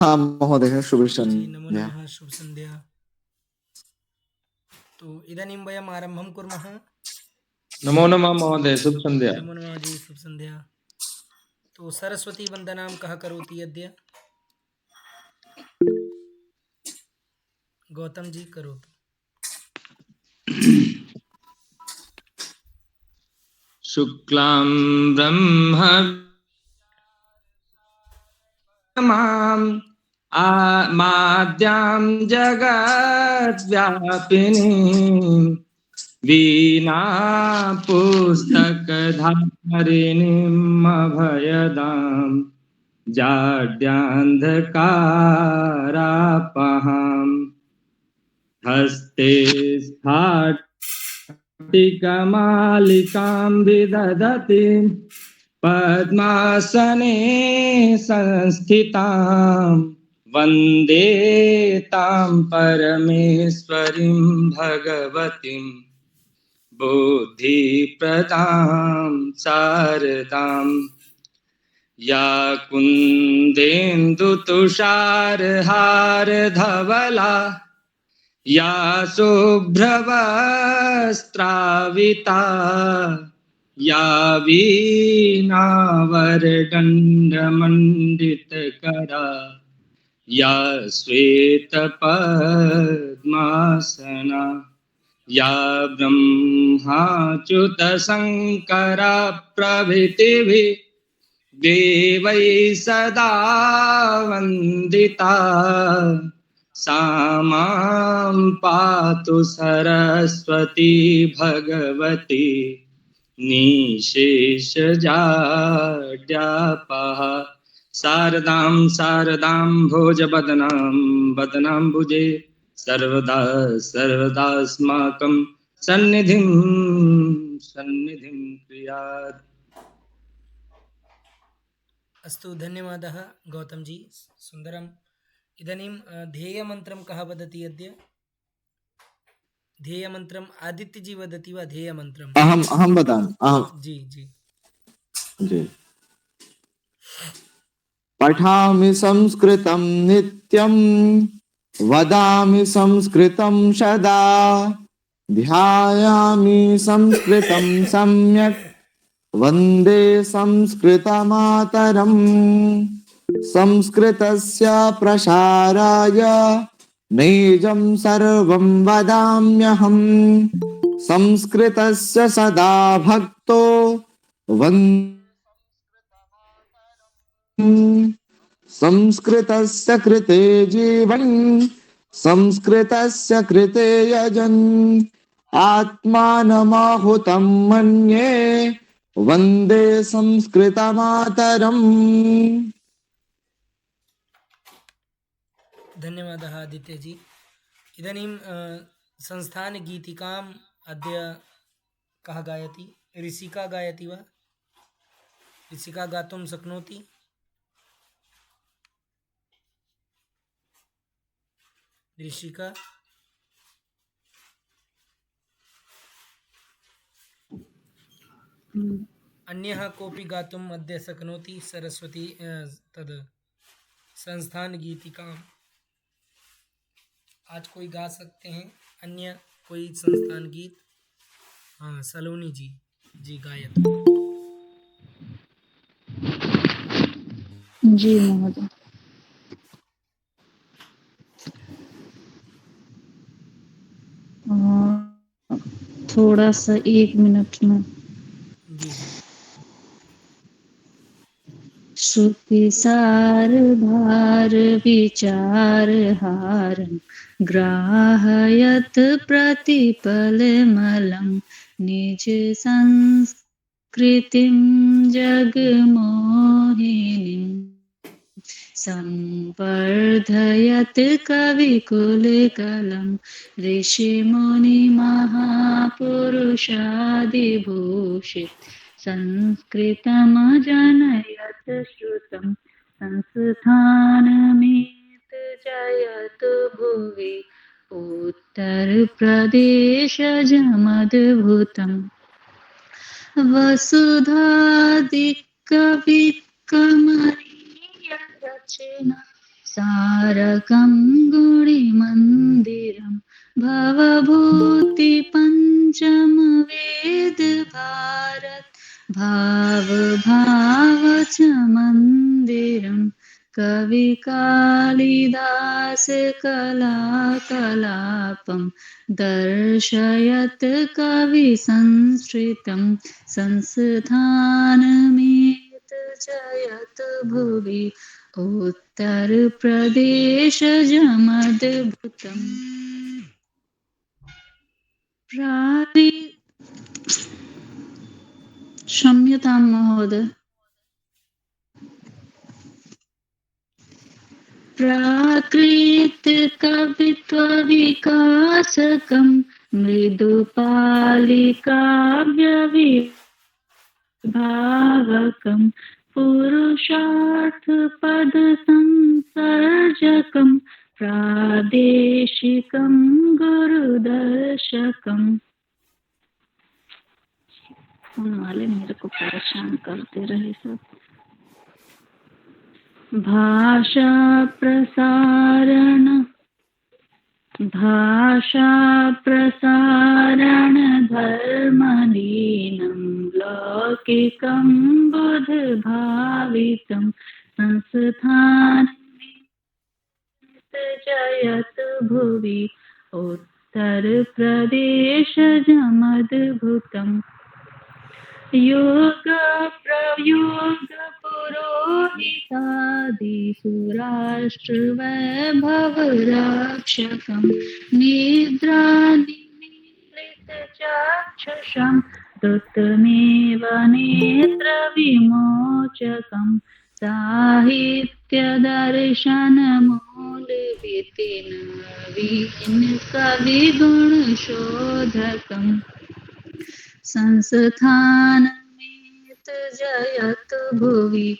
हाँ महोदय, शुभ जी नमो संध्या। नमः, शुभ संध्या। तो इदानीं वयम् आरम्भं कुर्मः। नमो नमः महोदय, शुभ संध्या। नमो नमः जी, शुभ संध्या। तो सरस्वती वंदनां कः करोति अद्य? गौतम जी करोतु। शुक्लां ब्रह्ममाम् माद्यां जगद्व्यापिनीं वीणा पुस्तकधारिणीम् अभयदां जाड्यान्धकारापहाम् हस्ते स्फाटिकमालिकां विदधति पद्मासने संस्थितां वन्दे तां परमेश्वरीं भगवतीं बुद्धिप्रदां शारदाम् या कुन्देन्दुतुषारहारधवला या शुभ्रवस्त्राविता या वीणावरदण्डमण्डितकरा या श्वेतपद्मासना या ब्रह्माच्युतशङ्करा प्रभृतिभिः देवैः सदा वन्दिता सा मां पातु सरस्वती भगवती निःशेषजाड्यापहा शारदां शारदां भोजवदनां वदनाम्बुजे सर्वदा सर्वदास्माकं सन्निधिं सन्निधिं कुर्यात्। अस्तु, धन्यवादः गौतम जी, सुन्दरम्। इदानीं ध्येयमन्त्रं कः वदति अद्य? ध्येयमन्त्रम् आदित्य जी वदति वा? ध्येयमन्त्रम् अहं वदामि। जी जी जी। पठामि संस्कृतं नित्यं, वदामि संस्कृतं सदा, ध्यायामि संस्कृतं सम्यक्, वन्दे संस्कृतमातरम्। संस्कृतस्य प्रसाराय नैजं सर्वं वदाम्यहम्। संस्कृतस्य सदा भक्तो संस्कृतस्य कृते जीवन्, संस्कृतस्य कृते यजन्, आत्मानमाहुतं मन्ये वन्दे संस्कृतमातरम्। धन्यवादः आदित्य जी। इदानीं संस्थानगीतिकाम् अद्य कः गायति? ऋषिका गायति वा? ऋषिका गातुं शक्नोति? ऋषिका? अन्यः कोऽपि गातुम् अद्य शक्नोति? सरस्वती तद् संस्थानगीतिकाम् आज कोई गा सकते हैं? अन्य कोई संस्थान गीत? हाँ, सलोनी जी गायतु। जी महोदय। थोड़ा सा 1 मिनट में। जी श्रुति सार भार विचार हारं ग्राहयत प्रतिपलमलं निज संस्कृतिं जगमोहिनीं संवर्धयत कविकुलकलं ऋषिमुनिमहापुरुषादिभूषित संस्कृतमजनयत श्रुतं संस्थानमेत जयतु भुवि उत्तरप्रदेशजमद्भुतं वसुधादिकवित्कमनीय रचना सारकं गुणिमन्दिरं भवभूतिपञ्चमवेद भारत भाव च मन्दिरं कवि कालिदास कलाकलापं दर्शयत् कवि संस्कृतं संस्थानमेत जयत भुवि उत्तर प्रदेश जमदभुतम् क्षम्यतां महोदय। प्राकृत कवित्व विकासकं मृदुपालिकाव्य विभावकं पुरुषार्थ पद संसर्जकं प्रादेशिकं गुरुदर्शकम्। फोन वाले मेरे को परेशान करते रहे सब। भाषा प्रसारण धर्मलीनं लौकिकं बुध भावितं संस्थानमेत जयत भुवि उत्तर प्रदेश जमदभुतम् योग प्रयोग पुरोहितादिसुराष्ट्र वैभव रक्षकं निद्रा निमीलित चक्षुषं तुतमेव नेत्र विमोचकं साहित्य दर्शन मूलविति नवीन कवि गुण शोधकम् संस्थानमेत जयत भुवि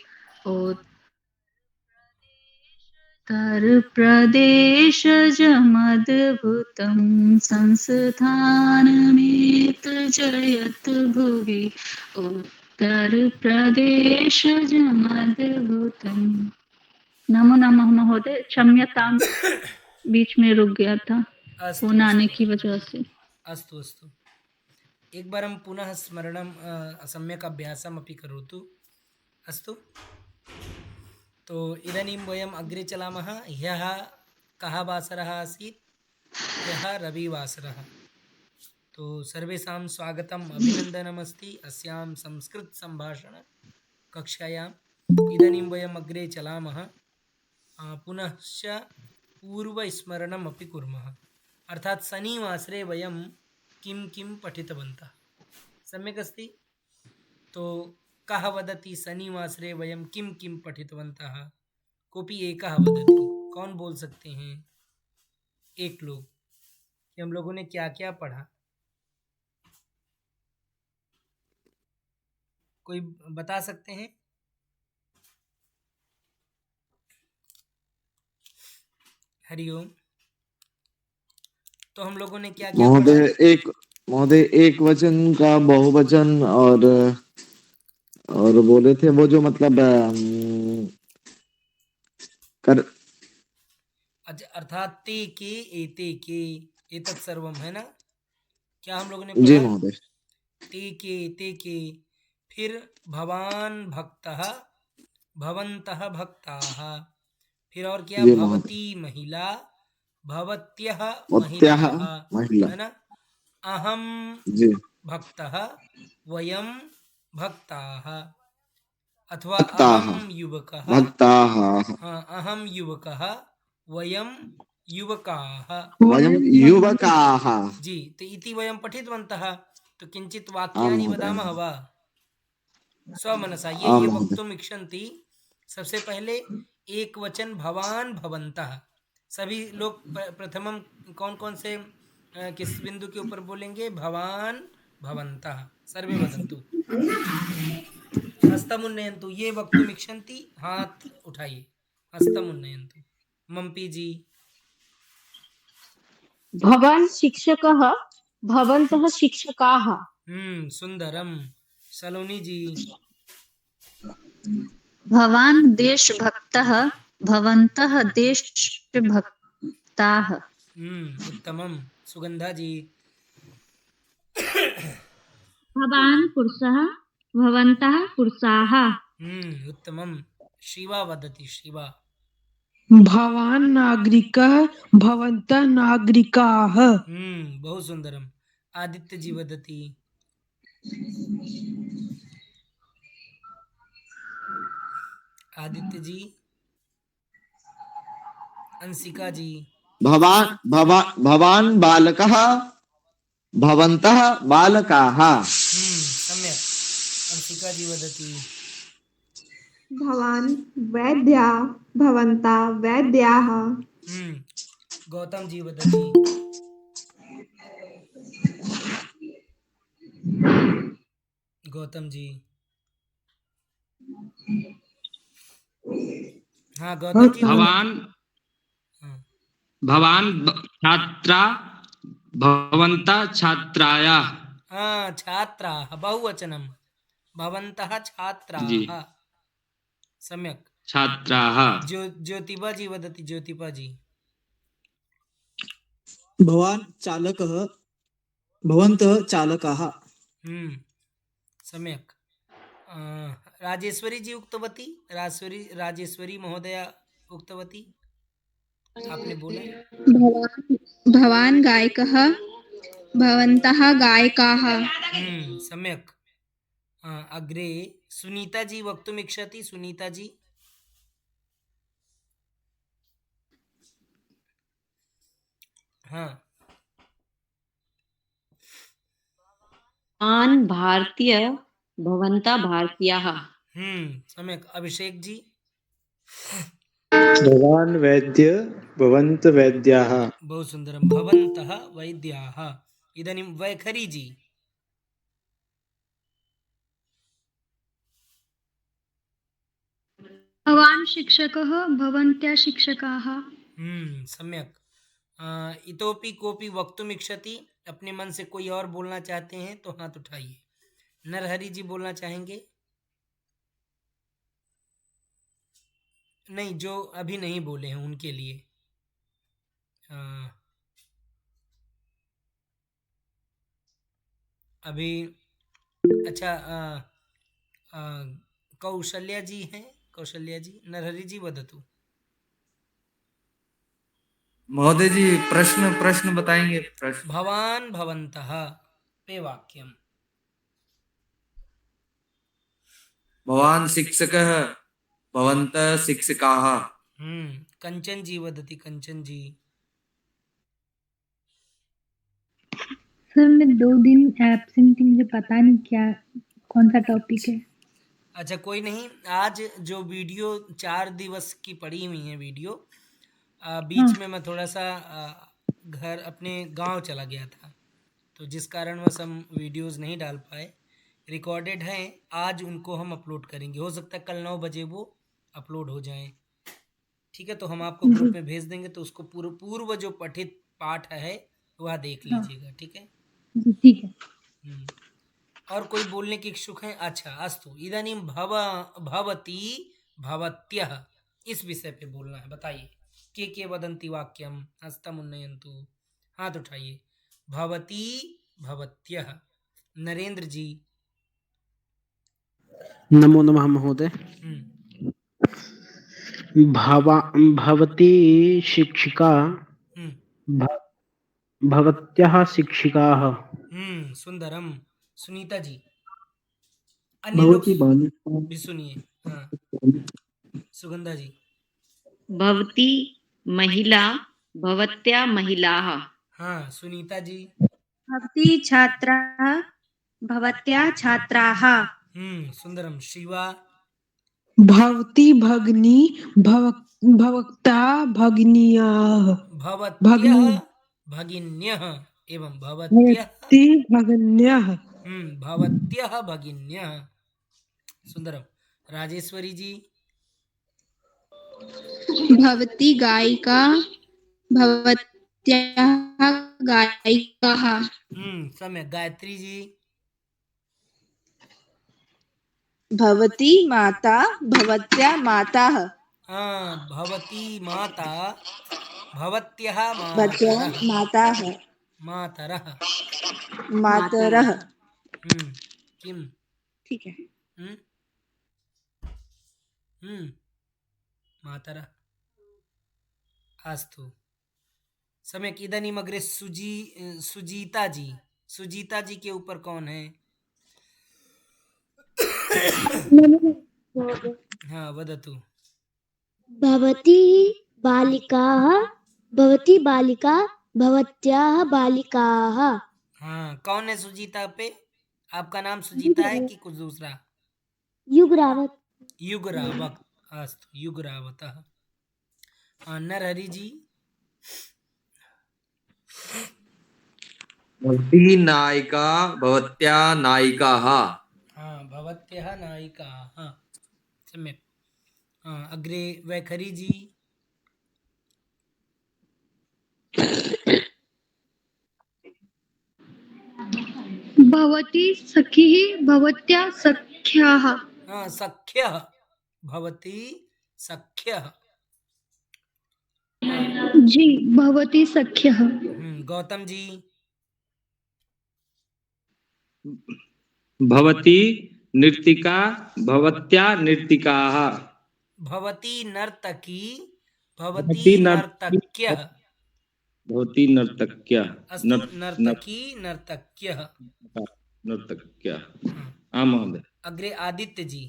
उत्तर प्रदेश जमदभुतं संस्थानमेत जयत भुवि उत्तर प्रदेश जमदभुतम्। नमो नमः महोदय, क्षम्यतां, बीच में रुक गया था अस्तु फोन आने की वजह से। अस्तु अस्तु एकवारं पुनः स्मरणं सम्यक् अभ्यासमपि करोतु। अस्तु, तो इदानीं वयम् अग्रे चलामः। ह्यः कः वासरः आसीत्? ह्यः रविवासरः। तो सर्वेषां स्वागतम् अभिनन्दनमस्ति अस्यां संस्कृतसम्भाषणकक्षायाम्। इदानीं वयम् अग्रे चलामः। पुनश्च पूर्वस्मरणमपि कुर्मः। अर्थात् शनिवासरे वयं किं किं पठितवन्तः? सम्यक् अस्ति? तो कः वदति शनिवासरे वयं किं किं पठितवन्तः? कोऽपि एकः वदति। कौन बोल सकते हैं? एक लोग कि हम लोगों ने क्या क्या पढ़ा। कोई बता सकते हैं? हरिओम। तो हम लोगों ने क्या क्या पढ़ा? महोदय एक वचन का बहुवचन और बोले थे वो जो मतलब अर्थात ते के एते के एतत् सर्वम है ना? क्या हम लोगों ने जी पढ़ा? महोदय। ते के फिर भवान भक्तः भवन्तः भक्ताः, फिर और क्या? जी महोदय। भवती महिला भवत्यः भवत्यः महिलाः, महिला। है ना? अहम जी भक्तः वयम भक्ताः, अथवा भक्ताः अहम युवकः। भक्ताः हाँ, अहम युवकः वयम युवकाः। वयं युवकाः। जी, तो इति वयं पठितवन्तः। तो किञ्चित् आम् वाक्यानि महोदय। वदामः वा स्वमनसा? ये आम् महोदय। वक्तुम् इच्छन्ति। सबसे पहले एक वचन भवान भवन्तः। सभी लोग प्रथमम कौन कौन से किस बिंदु के ऊपर बोलेंगे? भवान भवन्तः। सर्वे वदन्तु, हस्तमुन्नयन्तु। ये वक्तुम् इच्छन्ति हाथ उठाइए, हस्तमुन्नयन्तु। मम्पी जी। भवान् शिक्षकः भवन्तः शिक्षकाः। सुंदरम। सलोनी जी। भवान् देशभक्तः भवन्तः देशभक्ताः। उत्तमम। सुगंधा जी। भवान् पुरुषः भवन्तः पुरुषाः। उत्तमम। शिवा वदति, शिवा। भवान् नागरिकः भवन्तः नागरिकाः। बहु सुंदरम। आदित्य जी वदति। आदित्य जी। अंशिका जी। भवान् बालकः भवन्तः बालकाः। सम्यक। अंशिका जी वदति। भवान् वैद्यः भवन्तः वैद्याः। गौतम जी वदति। गौतम जी। हाँ गौतम जी। भवान हाँ, भवान छात्रा भवन्तः छात्रायाः। हाँ छात्राः बहुवचनम। भवन्तः छात्राः। जी सम्यक। छात्राः। ज्योतिबा जी वदति। ज्योतिबा जी। भवान् चालकः भवन्तः चालकाः। सम्यक। राजेश्वरी जी उक्तवती। राजेश्वरी महोदया उक्तवती। आपने बोला। भवान् गायकः भवन्तः गायकाः। सम्यक। अग्रे सुनीता जी वक्तुमिच्छति। सुनीता जी। हाँ। भवान् भारतीय भवन्तः भारतीयाः। सम्यक। अभिषेक जी। भवान् वैद्य भवन्तः वैद्याः। बहु सुंदरम। भवन्तः वैद्याः। इदानीं वैखरी जी। भवान् शिक्षकः भवन्तः शिक्षकाः। सम्यक। इतोपि कोपि वक्तुमिच्छति। अपने मन से कोई और बोलना चाहते हैं तो हाथ उठाइए। नरहरि जी बोलना चाहेंगे? नहीं, जो अभी नहीं बोले हैं उनके लिए। अभी अच्छा। कौशल्या जी हैं। कौशल्या जी। नरहरि जी वदतु। महोदय जी प्रश्न बताएंगे। प्रश्न। भवान् भवन्तः पे वाक्यम। भवान् शिक्षकः भवन्तः शिक्षकाः। कंचन जी वदति। कंचन जी। सर मैं 2 दिन एब्सेंट थी, मुझे पता नहीं क्या कौन सा टॉपिक है। अच्छा कोई नहीं। आज जो वीडियो 4 दिवस की पड़ी हुई है वीडियो, बीच में मैं थोड़ा सा घर अपने गांव चला गया था, तो जिस कारणवश हम वीडियोस नहीं डाल पाए। रिकॉर्डेड हैं, आज उनको हम अपलोड करेंगे। हो सकता है कल 9 बजे वो अपलोड हो जाएं। ठीक है, तो हम आपको ग्रुप में भेज देंगे, तो उसको पूर्व जो पठित पाठ है वह देख लीजिएगा। ठीक है। ठीक है। और कोई बोलने की इच्छुक है? अच्छा अस्तु। इदानीं भवती भवत्यः इस विषय पे बोलना है। बताइए के वदन्ति वाक्यम। हस्तम उन्नयन्तु। हाथ उठाइए। भवती भवत्यः। नरेंद्र जी। नमो नमः महोदय। भवती शिक्षिका भवत्यः शिक्षिकाः। सुंदरम। सुनीता जी। अन्य लोग भी सुनिए। हाँ। सुगंधा जी। भवती महिला भवत्या महिलाः। हाँ। सुनीता जी। भवती छात्रा भवत्या छात्राः। सुंदरम। शिवा। भवती भगिनी भवता भगिन्याः। भवत्यः भगिन्यः एवं भवत्यः भगिन्यः। भवत्यः भगिन्यः। सुंदरम। राजेश्वरी जी। भवती गायिका भवत्याः गायिकाः। सम्यक। गायत्री जी। भवती माता भवत्या माताः। भवती माता भवत्यः भवत्या मातरः माताः मातरः मातरः किम ठीक है मातरः अस्तु सम्यक् इदानीम् अग्रे सुजीता जी के ऊपर कौन है? हाँ वदतु। भवती बालिका भवत्याः बालिकाः। हाँ कौन है सुजीता पे? आपका नाम सुजीता है कि कुछ दूसरा? युगरावत अस्तु युगरावतः। नरहरि जी। भवती नायिका भवत्या नायिकाः। भवत्यः नायिकाः सम्यक्। अग्रे वैखरी जी। भवती सखिः भवत्या सख्याः। सख्यः भवती सख्यः। जी भवती सख्यः। गौतम जी। भवती नर्तिका भवत्या नर्तिकाः। भवती नर्तकी भवती नर्तक्यः। भवती नर्तक्यः। अस्तु नर्तकी नर्तक्यः। आम् महोदय। अग्रे आदित्य जी।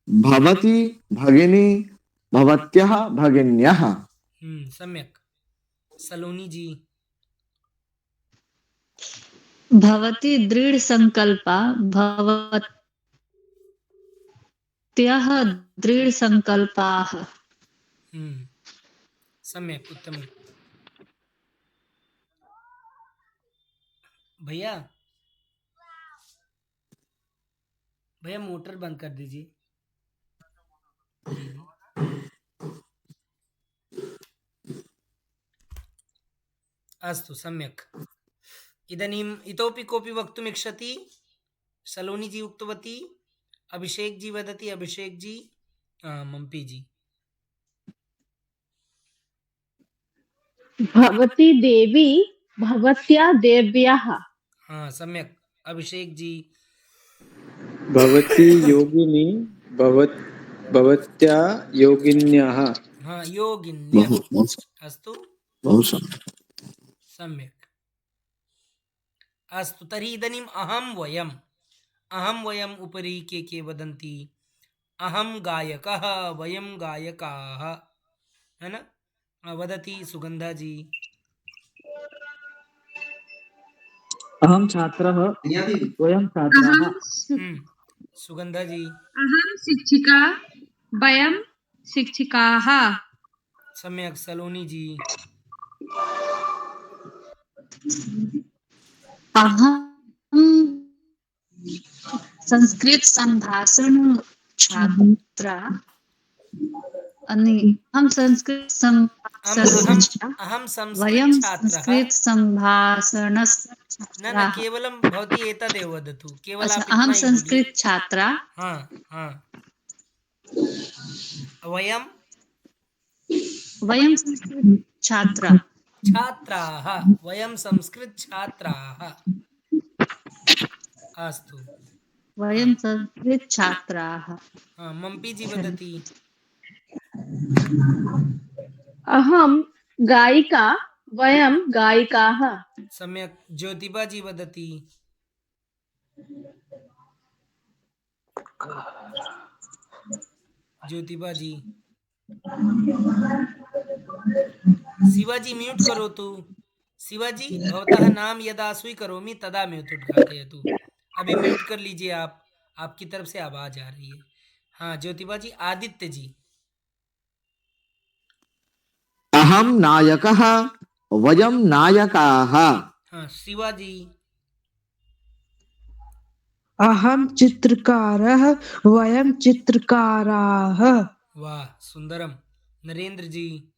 भवती भगिनी भवत्यः भगिन्यः। सम्यक्। सलोनी जी। भवती दृढ़ संकल्पा भवत्याः दृढ़ संकल्पाः। सम्यक् उत्तमम्। भैया मोटर बंद कर दीजिए। अस्तु सम्यक्। इदानीम् इतोपि कोऽपि वक्तुमिच्छति? सलोनी जी उक्तवती, अभिषेक जी वदति, अभिषेक जी, मम्पी जी। भवती देवी भवत्या देव्याः। सम्यक्। अभिषेक जी। भवती योगिनी भवत्या योगिन्यः। योगिन्यः अस्तु सम्यक्। अस्तु तर्हि इदानीम् अहं वयम् उपरि के वदन्ति? अहं गायकः वयं गायकाः, है न? वदति सुगंधा जी। अहं छात्रः वयं छात्राः। सुगंधा जी। अहं शिक्षिका वयं शिक्षिकाः। सम्यक्। सलोनी जी। अहं संस्कृत संभाषण छात्रा। हम संस्कृत वयं संस्कृत संभाषण न केवलं भवती एतदेव वदतु। केवल आप अहं इतना ही संस्कृत बोलिए। छात्रा। वयं संस्कृत छात्राः वयं संस्कृत छात्राः। अस्तु वयं संस्कृत छात्राः। मम्पी जी वदति। अहं गायिका वयं गायिकाः। सम्यक्। ज्योतिबा जी वदति। ज्योतिबा जी। शिवाजी म्यूट करोतु। शिवाजी भवतः नाम यदा स्वीकरोमि तदा म्यूट उद्घाटयतु। अभी म्यूट कर लीजिए आप, आपकी तरफ से आवाज आ रही है। हाँ ज्योतिबा जी। आदित्य जी। अहं नायकः वयं नायकाः। शिवाजी। अहं चित्रकारः वयं चित्रकाराः। वाह सुंदरम। नरेंद्र जी।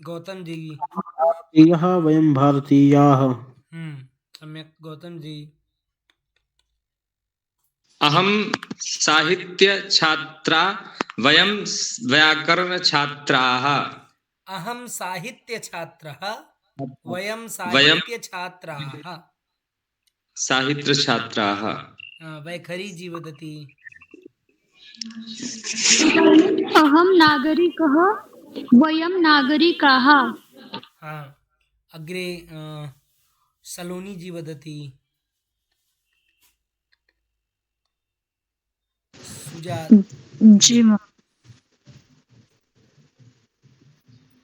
गौतम जी। भारतीयः वयं भारतीयाः। सम्यक। गौतम जी। अहम साहित्य छात्रा वयम व्याकरण छात्राः। अहम साहित्य छात्रः वयम वयम साहित्य छात्राः। साहित्य छात्राः। वैखरी जी वदति। अहं नागरिकः वयं नागरिकाः। हाँ, अग्रे सलोनी जी वदति। जी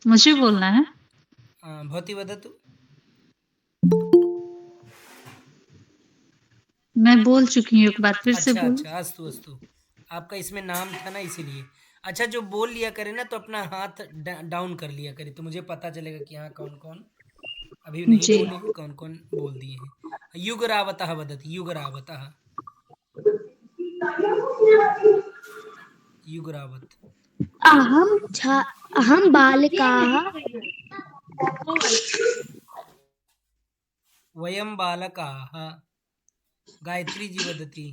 मुझे बोलना है। भवती वदतु। मैं बोल चुकी हूँ एक बार, फिर से अच्छा बोल। अच्छा, अस्तु अस्तु, आपका इसमें नाम था ना इसीलिए। अच्छा, जो बोल लिया करे ना तो अपना हाथ डाउन कर लिया करे, तो मुझे पता चलेगा कि हाँ कौन कौन अभी नहीं जी। बोले हैं, कौन कौन बोल दिए हैं। युगरावतः वदति। युगरावतः। युगरावत। अहं बालिकाः वयं बालकाः। गायत्री जी वदति।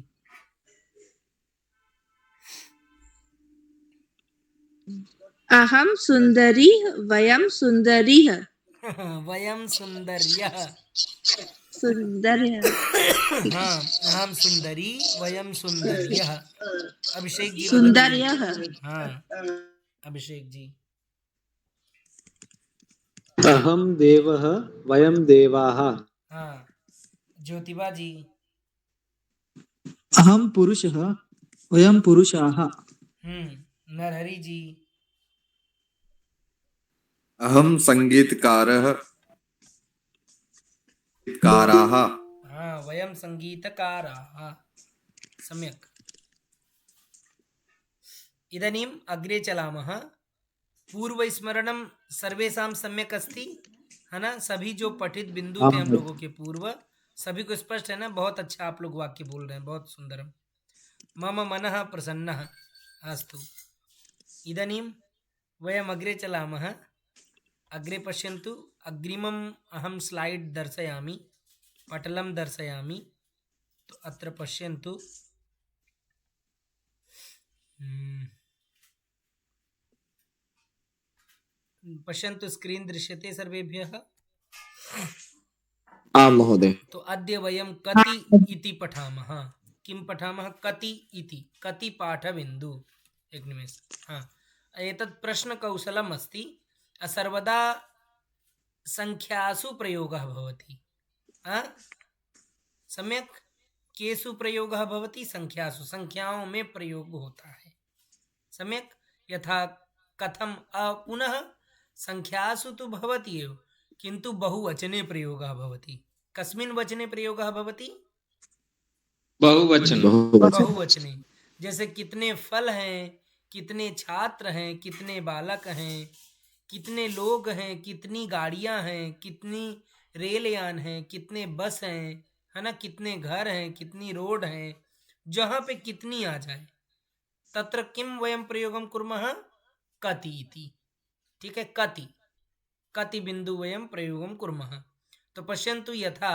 अहं सुंदरी वयं सुंदरीः। वयं सुंदर्यः। सुंदर्यः। हाँ, अहम सुंदरी वयम सुंदर्यः। अभिषेक जी सुंदर्यः। हाँ, अभिषेक जी। अहम देवः वयम देवाः। हाँ, ज्योतिबा जी। अहम पुरुषः वयम पुरुषाः। नरहरि जी। अहम संगीतकारः गीतकाराः। हाँ, वयम संगीतकाराः। सम्यक्। इदानीम् अग्रे चलामः। पूर्वस्मरणं सर्वेषां सम्यक् अस्ति है ना? सभी जो पठित बिंदु थे हम लोगों के पूर्व, सभी को स्पष्ट है ना? बहुत अच्छा आप लोग वाक्य बोल रहे हैं, बहुत सुंदरम। मम मनः प्रसन्नः। अस्तु, इदानीं वयम् अग्रे चलामः। अग्रे पश्यन्तु। अग्रिमम् अहं स्लाइड् दर्शयामि, पटलं दर्शयामि। तो अत्र पश्यन्तु। पश्यन्तु, स्क्रीन् दृश्यते सर्वेभ्यः? आं महोदय। तो अद्य वयं कति इति पठामः। किं पठामः? कति इति। कति पाठबिन्दु। एक निमेष। हाँ, एतत् प्रश्नकौशलम् अस्ति। सर्वदा संख्यासु प्रयोगः भवति। सम्यक्। केषु प्रयोगः भवति? संख्यासु। संख्याओं में प्रयोग होता है। सम्यक्। यथा कथम पुनः संख्यासु तो भवति एव, किंतु बहुवचने प्रयोगः भवति। कस्मिन् वचने प्रयोगः भवति? बहुवचन। बहुवचने। जैसे कितने फल हैं, कितने छात्र हैं, कितने बालक हैं, कितने लोग हैं, कितनी गाड़ियां हैं, कितनी रेलयान हैं, कितने बस हैं, है ना? कितने घर हैं, कितनी रोड हैं, जहाँ पे कितनी आ जाए तत्र किम वयम प्रयोगम कुर्मः? कति इति। ठीक है, कति। कति बिंदु वयम प्रयोगम कुर्मः। तो पश्यन्तु, यथा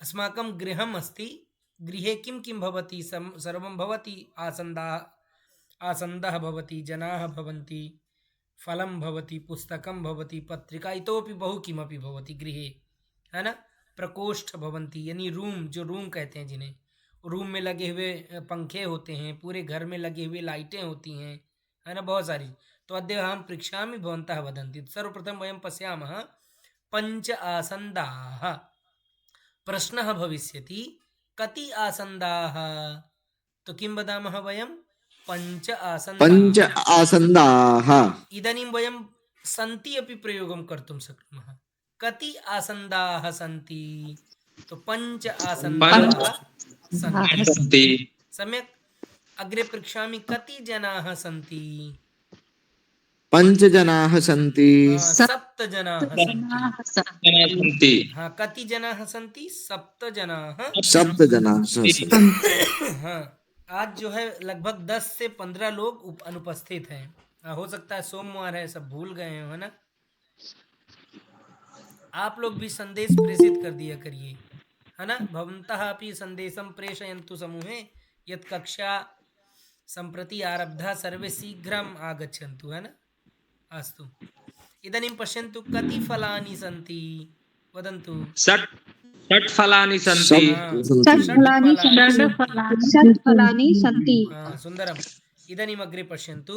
अस्माकं गृहम् अस्ति। गृहे किं किं भवति? सर्वं भवति। आसन्दः भवति, जनाः भवन्ति, फलं भवति, पुस्तकं भवति, पत्रिका, इतोपि बहु किमपि भवति गृहे, है ना? प्रकोष्ठ भवन्ति, यानी रूम, जो रूम कहते हैं जिन्हें। रूम में लगे हुए पंखे होते हैं, पूरे घर में लगे हुए लाइटें होती हैं, है ना? बहुत सारी। तो अद्य अहं पृच्छामि, भवन्तः वदन्ति। सर्वप्रथमं वयं पश्यामः पंच आसन्दाः। प्रश्नः भविष्यति कति आसन्दाः? तो किं वदामः वयं? पंच आसन्दाः। पंच आसन्दाः। इदानीं वयं सन्ति अपि प्रयोगं कर्तुं शक्नुमः। कति आसन्दाः सन्ति? तो पंच आसन्दाः सन्ति। सम्यक्। अग्रे पृच्छामि, कति जनाः सन्ति? पंच जनाः सन्ति। सप्त जनाः सन्ति। हाँ, कति जनाः सन्ति? सप्त जनाः। सप्त जनाः सन्ति। हाँ, आज जो है लगभग 10 से 15 लोग अनुपस्थित हैं। हो सकता है सोमवार है, सब भूल गए हैं, है ना? आप लोग भी संदेश प्रेषित कर दिया करिए, है ना? भवन्तः अपि संदेशं प्रेषयन्तु समूहे। यत् कक्षा सम्प्रति आरब्धा सर्वे शीघ्रम् आगच्छन्तु, है न? अस्तु, इदानीं पश्यन्तु कति फलानि सन्ति वदन्तु। षट् फलानि सन्ति। षट् फलानि सन्ति। सुन्दरम्। इदानीम् अग्रे पश्यन्तु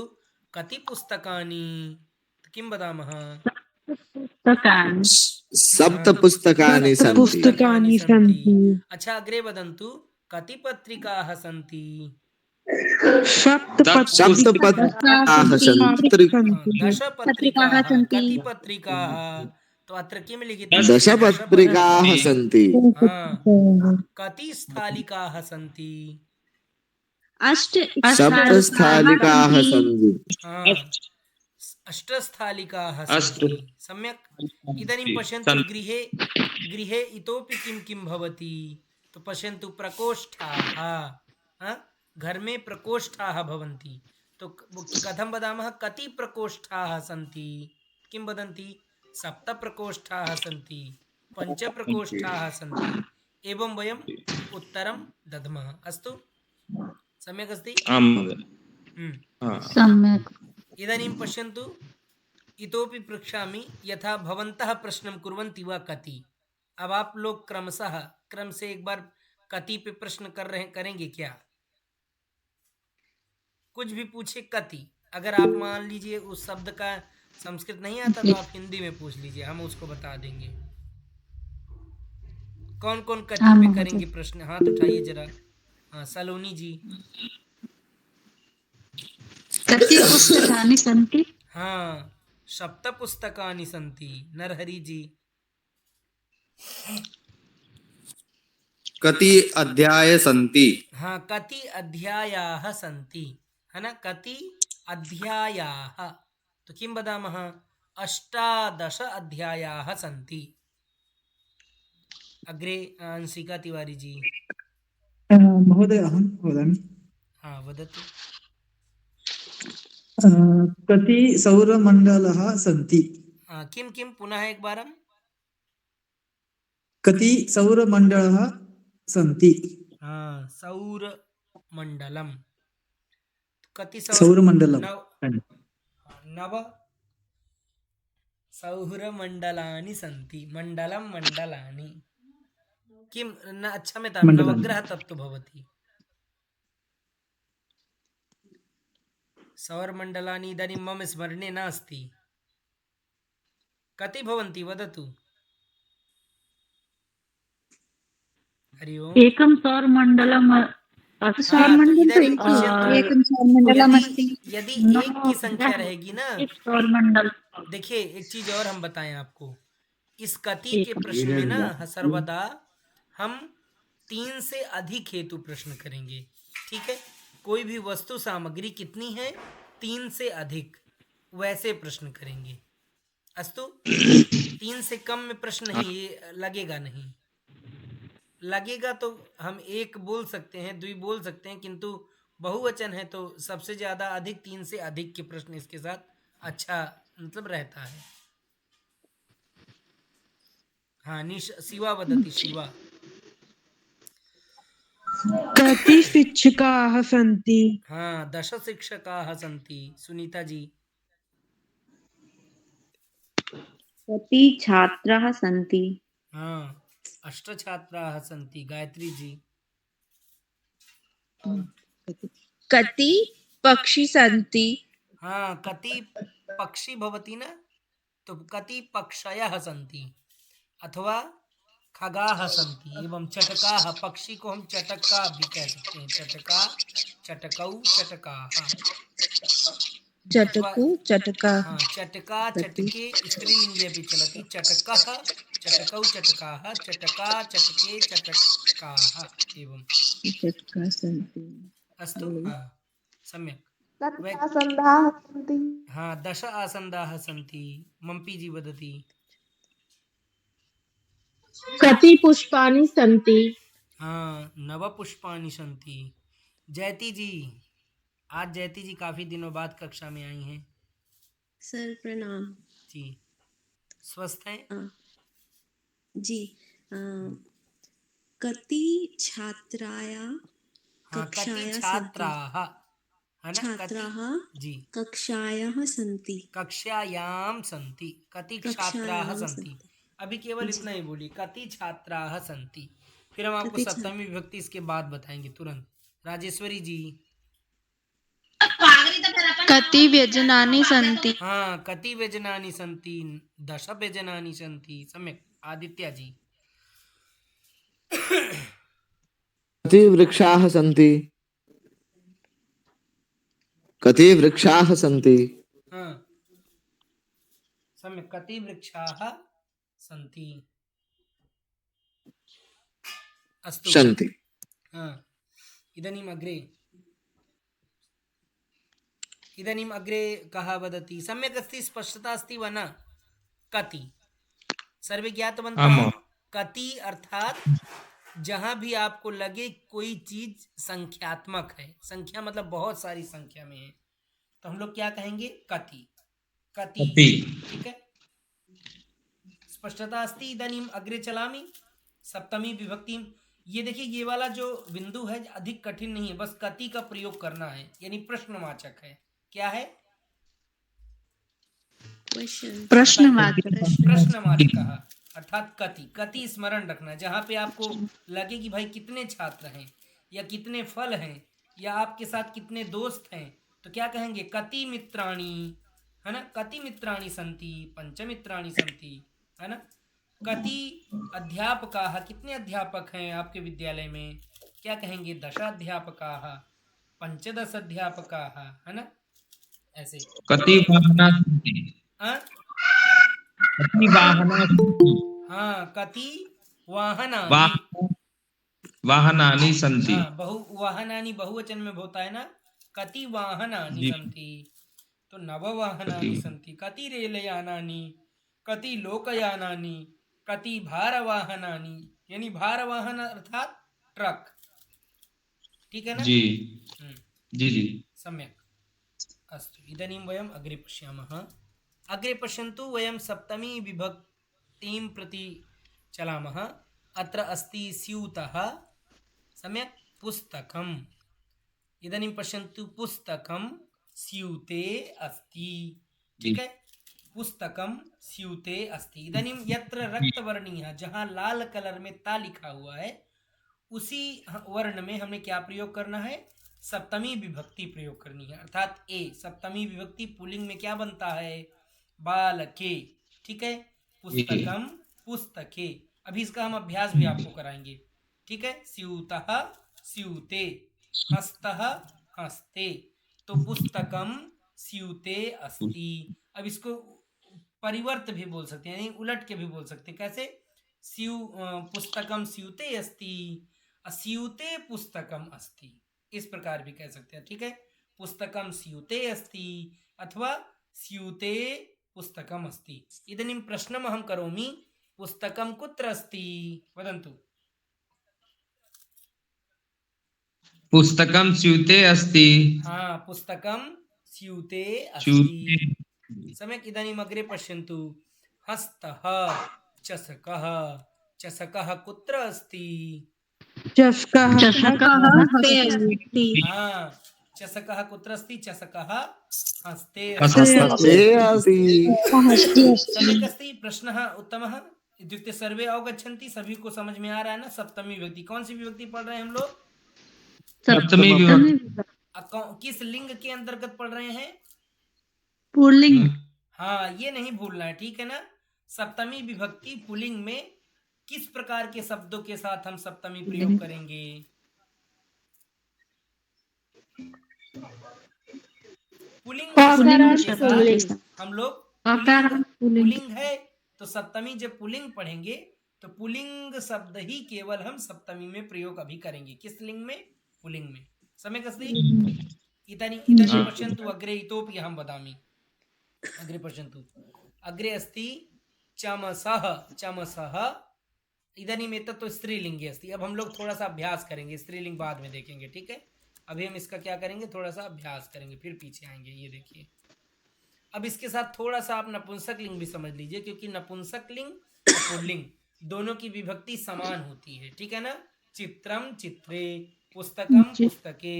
कति पुस्तकानि, किं वदामः? सप्त पुस्तकानि सन्ति। अच्छा, अग्रे वदन्तु कति पत्रिकाः सन्ति? सप्त पत्रिकाः सन्ति। 10 पत्रिकाः। कति पत्रिकाः? तो अत्र किं लिखितं? 10 पत्रिकाः सन्ति। कति स्थालिकाः सन्ति? सप्त स्थालिकाः सन्ति। 8 स्थालिकाः सन्ति। सम्यक्। इदानीं पश्यन्तु गृहे इतोपि किं किं भवति? तो पश्यन्तु प्रकोष्ठाः, घर में प्रकोष्ठाः भवन्ति। तो कथं वदामः? कति प्रकोष्ठाः सन्ति? किं वदन्ति? 7 प्रकोष्ठाः सन्ति, 5 प्रकोष्ठाः सन्ति, एवं वयम् उत्तरं दद्मः। अस्तु, सम्यक् अस्ति? सम्यक्। इदानीं पश्यन्तु, इतोपि पृच्छामि, यथा भवन्तः प्रश्नं कुर्वन्ति वा कति। अब आप लोग क्रम से एक बार कति पे प्रश्न करेंगे क्या? कुछ भी पूछे कति। अगर आप मान लीजिए उस शब्द का संस्कृत नहीं आता तो आप हिंदी में पूछ लीजिए, हम उसको बता देंगे। कौन कौन कति पे करेंगे प्रश्न? हाथ उठाइए जरा। हाँ, सलोनी जी। कति पुस्तकानि सन्ति? हाँ, 7 पुस्तकानि सन्ति। नरहरि जी। कति अध्याय सन्ति? हाँ, कति अध्यायाः सन्ति, है ना? कति अध्यायाः। तो किं वदामः? 18 अध्यायाः सन्ति। अग्रे अंशिका तिवारी जी। महोदय, अहं वदामि। हाँ, वदतु। कति सौरमण्डलः सन्ति? किं किं पुनः एक बारं? कति सौरमण्डलः सन्ति? हाँ, सौरमण्डलम्। कति सौरमण्डलं? 9 सौरमण्डलानि सन्ति। मण्डलं मण्डलानि किं न क्षम्यतां, नवग्रह तत्तु भवति। सौरमण्डलानि इदानीं मम स्मरणे नास्ति। कति भवन्ति वदतु? हरि ओम्। एकं सौरमण्डलम् यदि एक की संख्या रहेगी ना, सौरमण्डल। देखिए एक चीज और हम बताएं आपको, इस कति के प्रश्न में ना सर्वदा हम 3 से अधिक हेतु प्रश्न करेंगे। ठीक है, कोई भी वस्तु सामग्री कितनी है, 3 से अधिक, वैसे प्रश्न करेंगे। अस्तु, 3 से कम में प्रश्न नहीं, ये लगेगा नहीं। लगेगा तो हम 1 बोल सकते हैं, 2 बोल सकते हैं, किंतु बहुवचन है तो सबसे ज्यादा अधिक 3 से अधिक के प्रश्न इसके साथ अच्छा मतलब रहता है। हाँ, शिवा वदति। शिवा। कति शिक्षकाः सन्ति? हाँ, 10 शिक्षकाः सन्ति। सुनीता जी। कति छात्राः सन्ति? हाँ, 8 छात्राः सन्ति। गायत्री जी। कति पक्षी सन्ति? हाँ, कति पक्षी भवति न, तो कति पक्षयः सन्ति अथवा खगाः सन्ति। एवं चटकाः, पक्षी को हम चटका भी कह सकते हैं। चटका, चटकौ, चटकाः। चटकु, चटका। हाँ, चटका, चटके स्त्रीलिंगे अपि चलति। चटकः, चटकौ, चटकाः, चटका, चटके, चटकाः। एवं चटका सन्ति। अस्तु, हाँ, सम्यक्। कति आसन्दाः सन्ति? हाँ, 10 आसन्दाः सन्ति। मम्पी जी वदति। कति पुष्पाणि सन्ति? हाँ, 9 पुष्पाणि सन्ति। जयती जी, आज जयती जी काफी दिनों बाद कक्षा में आई हैं। सर प्रणाम जी। स्वस्थ हैं? जी। कति छात्राया? हाँ, कति कक्षायाः छात्राः है ना, छात्राः कति जी कक्षायाः सन्ति कक्षायाम संति, कति छात्राः संति। अभी केवल इतना ही बोलिए, कति छात्राः संति। फिर हम आपको कति सप्तमी विभक्ति इसके बाद बताएंगे तुरंत। राजेश्वरी जी। कति व्यजनानि सन्ति। हाँ, कति व्यजनानि सन्ति, 10 व्यजनानि सन्ति। सम्यक। आदित्य जी। कति वृक्षाः सन्ति? कति वृक्षाः सन्ति? हाँ, सम्यक। कति वृक्षाः सन्ति। अस्तु। सन्ति। हाँ, इदानीम् अग्रे कः वदति? सम्यक् अस्ति, स्पष्टता अस्ति वा न? कति सर्वे ज्ञातवन्तः? कति अर्थात जहां भी आपको लगे कोई चीज संख्यात्मक है, संख्या मतलब बहुत सारी संख्या में है, तो हम लोग क्या कहेंगे? कति। कति, ठीक है, स्पष्टता अस्ति। इदानीम् अग्रे चलामि सप्तमी विभक्ति। ये देखिए, ये वाला जो बिंदु है अधिक कठिन नहीं है, बस कति का प्रयोग करना है, यानी प्रश्नवाचक है। क्या है? प्रश्नवाचक अर्थात कति। कति स्मरण रखना, जहां पे आपको लगे कि भाई कितने छात्र हैं या कितने फल हैं या आपके साथ कितने दोस्त हैं, तो क्या कहेंगे? कति मित्राणि, है ना। कति मित्राणि सन्ति, पंचमित्राणि सन्ति, है ना। कति अध्यापकाः, कितने अध्यापक हैं आपके विद्यालय में? क्या कहेंगे? 10 अध्यापकाः, 15 अध्यापकाः, है ना। ऐसे। कति वाहनाः सन्ति। कति वाहनाः सन्ति। हाँ, कति वाहनानि सन्ति। हाँ, वाहनानि बहुवचन में होता है ना। कति वाहनानि सन्ति, तो 9 वाहनानि सन्ति। कति रेलयानानि, कति लोकयानानि, कति भारवाहनानि, यानी भारवाहन अर्थात ट्रक। ठीक है ना? जी जी जी, सम्यक्। अस्तु, इदानीं वयम् अग्रे पश्यामः। अग्रे पश्यन्तु, वयं सप्तमी विभक्तिं प्रति चलामः। अत्र अस्ति स्यूतः, सम्यक्, पुस्तकम्। इदानीं पश्यन्तु, पुस्तकं स्यूते अस्ति। ठीक है, पुस्तकं स्यूते अस्ति। इदानीं यत्र रक्तवर्णीय, जहाँ लाल कलर में ता लिखा हुआ है, उसी वर्ण में हमें क्या प्रयोग करना है? सप्तमी विभक्ति प्रयोग करनी है, अर्थात ए। सप्तमी विभक्ति पुल्लिंग में क्या बनता है? बालके। ठीक है, पुस्तकम, पुस्तके। अभी इसका हम अभ्यास भी आपको कराएंगे। ठीक है, स्यूतः स्यूते, हस्तः हस्ते, तो पुस्तकम स्यूते अस्ति। अब इसको परिवर्त भी बोल सकते हैं, यानी उलट के भी बोल सकते हैं। कैसे? पुस्तकम स्यूते अस्ति, अस्यूते पुस्तकम अस्ति, इस प्रकार भी कह सकते हैं। ठीक है, पुस्तकम स्यूते अस्ति अथवा स्यूते पुस्तकम अस्ति। इदानीं प्रश्नम् अहं करोमि, पुस्तकं कुत्र अस्ति? वदन्तु। पुस्तकं स्यूते अस्ति। हाँ, पुस्तकं स्यूते अस्ति। सम्यक्। इदानीम् अग्रे पश्यन्तु, हस्तः चषकः, चषकः कुत्र अस्ति? चषकः हाँ, चषकः कुत्र अस्ति? चषकः हस्ते अस्ति। सम्यक् अस्ति। प्रश्नः उत्तमः। इत्युक्ते सर्वे अवगच्छन्ति, सभी को समझ में आ रहा है ना? सप्तमी विभक्ति, कौन सी विभक्ति पढ़ रहे हैं हम लोग? सप्तमी विभक्ति। किस लिंग के अंतर्गत पढ़ रहे हैं? पुल्लिंग। हाँ, ये नहीं भूलना है, ठीक है ना। सप्तमी विभक्ति पुल्लिंग में किस प्रकार के शब्दों के साथ हम सप्तमी प्रयोग करेंगे? पुल्लिंग हम लोग पुल्लिंग है, तो सप्तमी जब पुल्लिंग पढ़ेंगे तो पुल्लिंग शब्द ही केवल हम सप्तमी में प्रयोग अभी करेंगे। किस लिंग में? पुल्लिंग में। सम्यक् अस्ति। इदानीं पश्यन्तु, अग्रे इतोपि अहं वदामि। अग्रे पश्यन्तु, अग्रे अस्ति चमसः, चमसः। इदानीम् एतत् तो स्त्रीलिंगे अस्ति। अब हम लोग थोड़ा सा अभ्यास करेंगे, स्त्रीलिंग बाद में देखेंगे। ठीक है, अभी हम इसका क्या करेंगे? थोड़ा सा अभ्यास करेंगे, फिर पीछे आएंगे। ये देखिए, अब इसके साथ थोड़ा सा आप नपुंसक लिंग भी समझ लीजिए, क्योंकि नपुंसक लिंग और पुल्लिंग दोनों की विभक्ति समान होती है। ठीक है ना। चित्रम चित्रे, पुस्तकम पुस्तके,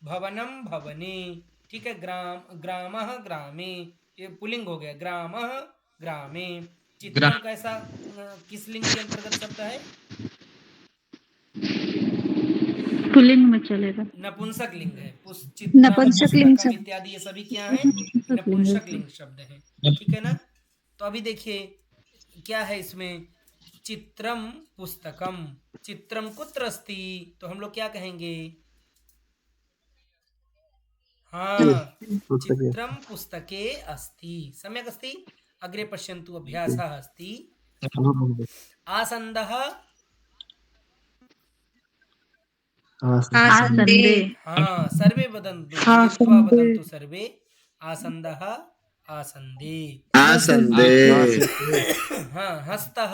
भवनम भवने, ठीक है, ग्रामः ग्रामे, ये पुल्लिंग हो गया, ग्रामः ग्रामे। चित्रम कैसा किस लिंग के अंतर्गत शब्द है? पुल्लिंग में चलेगा। नपुंसक लिंग है। नपुंसक लिंग पुस्तकम इत्यादि ये सभी क्या है? नपुंसक लिंग शब्द है, ठीक है ना। तो अभी देखिए क्या है इसमें, चित्रम पुस्तकम, चित्रम कुत्र अस्ति, तो हम लोग क्या कहेंगे? हाँ, चित्रम पुस्तके अस्ति, सम्यक् अस्ति। अग्रे पश्यन्तु, अभ्यासः अस्ति। आसन्दः, आसन्दे हाँ सर्वे वदन्तु, दीर्घ्वा वदन्तु सर्वे। आसन्दः आसन्दे, आसन्दे, हाँ हस्तः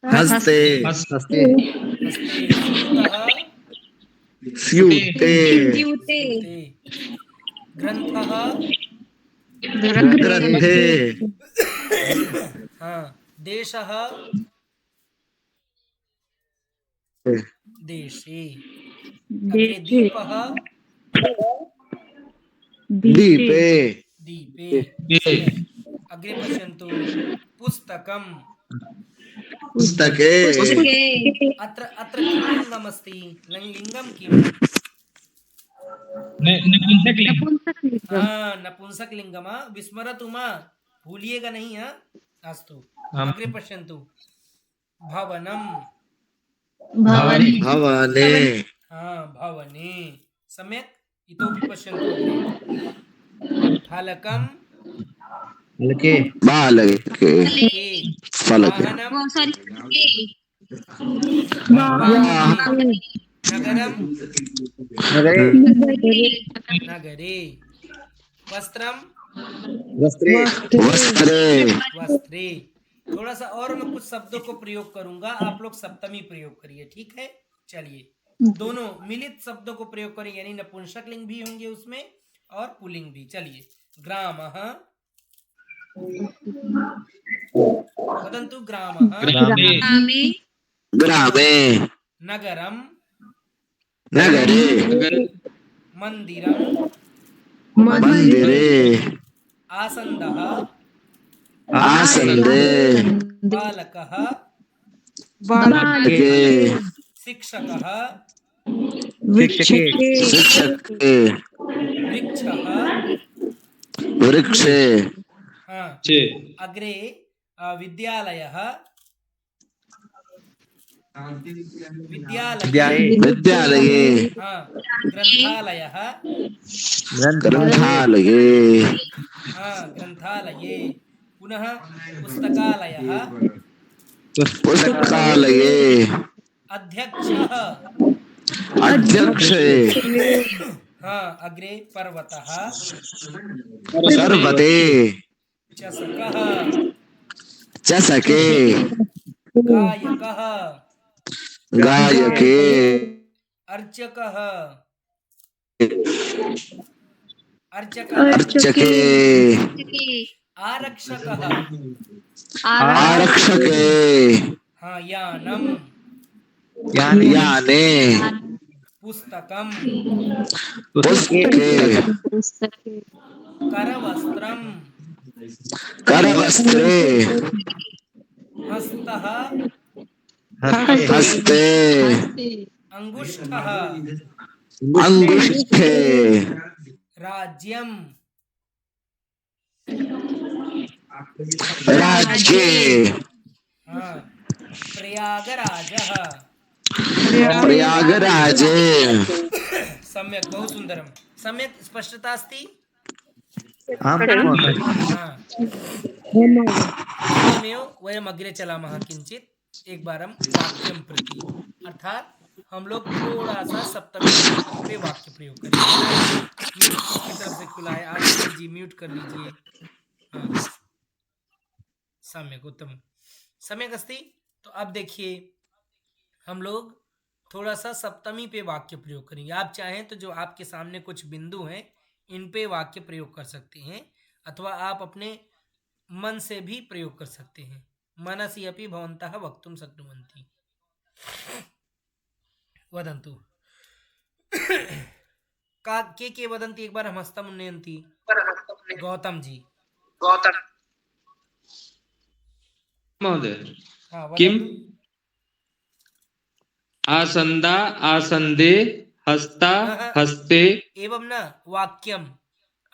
हस्ते, हस्ते, स्यूतः स्यूते, ग्रन्थः ग्रन्थे, हाँ देशः देशे। अग्रे दीपः दीपे, दीपे। अग्रे पश्यन्तु, पुस्तकं पुस्तके, अत्र अत्र किं लिङ्गमस्ति? लिङ्गं किम्? हाँ नपुंसक लिंगम, विस्मरतु मा, भूलिएगा नहीं। हाँ अस्तु, अग्रे पश्यन्तु, भवनम भवने, हाँ भवने, सम्यक्। इतोपि पश्यन्तु अग्रे, फलकं बालके, फलके, वाहनं, नगरं नगरे, वस्त्रम वस्त्रे, वस्त्रे। थोड़ा सा और मैं कुछ शब्दों को प्रयोग करूंगा, आप लोग सप्तमी प्रयोग करिए, ठीक है। चलिए दोनों मिलित शब्दों को प्रयोग करें, यानी नपुंसक लिंग भी होंगे उसमें और पुल्लिंग भी। चलिए, ग्रामः, वदन्तु ग्रामः, ग्रामे, नगरम, नगरे, मंदिरम, मंदिरे, आसन्दः, आसन्दे, बालकः, बालके, शिक्षकः, शिक्षके, वृक्षः, वृक्षे, हाँ अग्रे विद्यालयः, विद्यालये, हाँ ग्रन्थालयः, ग्रन्थालये, हाँ ग्रन्थालये, पुनः पुस्तकालयः, पुस्तकालये, अध्यक्षः, अध्यक्षे, हाँ अग्रे पर्वतः, पर्वते, चषकः, चषके, गायकः, गायके, अर्चकः, अर्चके, आरक्षकः, आरक्षके, हाँ यानम, याने, पुस्तकम, पुस्तके, करवस्त्रम, करवस्त्रे, हस्तः, हस्ते, अंगुष्ठः, अंगुष्ठे, राज्यम, राज्ये, हाँ प्रयागराजः, प्रयागराजे, सम्यक्, बहु सुन्दरं, सम्यक् स्पष्टता अस्ति। हाँ एवमेव वयम् अग्रे चलामः किञ्चित् एकवारं वाक्यं प्रति, अर्थात हम लोग थोड़ा सा सप्तमी पे वाक्य प्रयोग करेंगे। म्यूट की तरफ से खुला है, आदित्य जी म्यूट कर लीजिए। हाँ सम्यक, उत्तम, सम्यक अस्ति। तो अब देखिए हम लोग थोड़ा सा सप्तमी पे वाक्य प्रयोग करेंगे। आप चाहें तो जो आपके सामने कुछ बिंदु हैं इन पे वाक्य प्रयोग कर सकते हैं, अथवा आप अपने मन से भी प्रयोग कर सकते हैं। मनसि अपि भवन्तः वक्तुं शक्नुवन्ति। वदन्तु। का के वदन्ति एक बार हम हस्तम उन्नयन्ति। गौतम जी। महोदय हाँ किम वदन्तु। आसंदा आसंदे हस्ता हस्ते एवं न वाक्यम।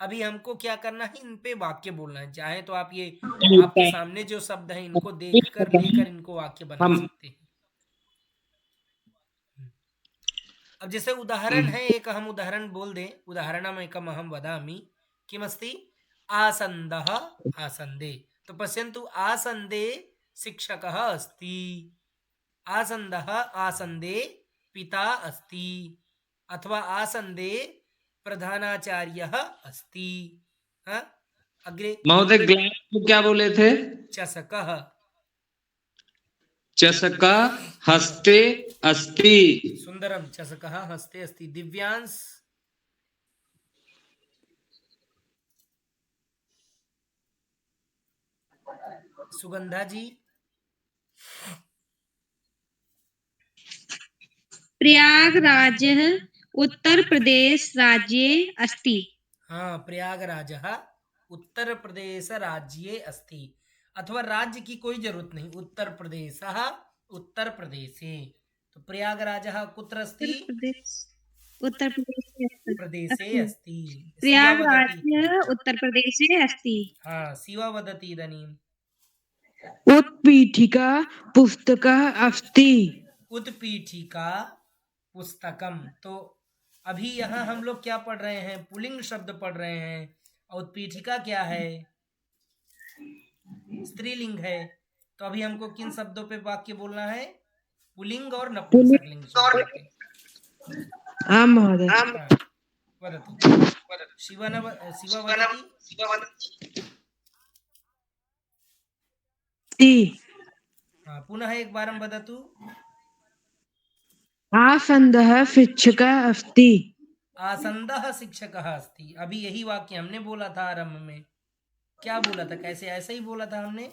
अभी हमको क्या करना है, इन पे वाक्य बोलना है। चाहे तो आप ये आपके सामने जो शब्द हैं इनको देखकर लेकर इनको वाक्य बना सकते हैं। अब जैसे उदाहरण है, एक हम उदाहरण बोल दें। उदाहरणम एकम अहम वदामि किमस्ति आसन्दः आसन्दे। तो पश्यन्तु आसन्दे शिक्षकः अस्ति, आसन्दः आसन्दे पिता अस्ति, अथवा आसन्दे प्रधानाचार्यः अस्ति। हाँ? अग्रे महोदय ग्लास को क्या बोले थे? चषकः। चषका हस्ते अस्ति। सुंदरम। चषकः हस्ते अस्ति। दिव्यांश। सुगंधा जी। प्रयागराजः उत्तर प्रदेश राज्ये अस्ति। हाँ, प्रयागराजः उत्तर प्रदेश राज्ये अस्ति। अथवा राज्य की कोई जरूरत नहीं, उत्तर प्रदेशः उत्तर प्रदेशे। तो प्रयागराजः कुत्र अस्ति? उत्तर प्रदेशे अस्ति। प्रयागराजः उत्तर प्रदेशे अस्ति। हाँ, शिवा वदति इदानीं। उत्पीठिका पुस्तकः अस्ति। उत्पीठिका पुस्तकम। तो अभी यहाँ हम लोग क्या पढ़ रहे हैं? पुल्लिंग शब्द पढ़ रहे हैं। और उत्पीठिका क्या है? स्त्रीलिंग है। तो अभी हमको किन शब्दों पे वाक्य बोलना है? पुल्लिंग और नपुंसकलिंग शब्दों पे। आम महोदय। वदतु। शिवा वदति। हाँ, पुनः एक बारं वदतु। आसन्दः शिक्षकः अस्ति। आसन्दः शिक्षकः अस्ति। अभी यही वाक्य हमने बोला था आरंभ में। क्या बोला था? कैसे? ऐसे ही बोला था हमने।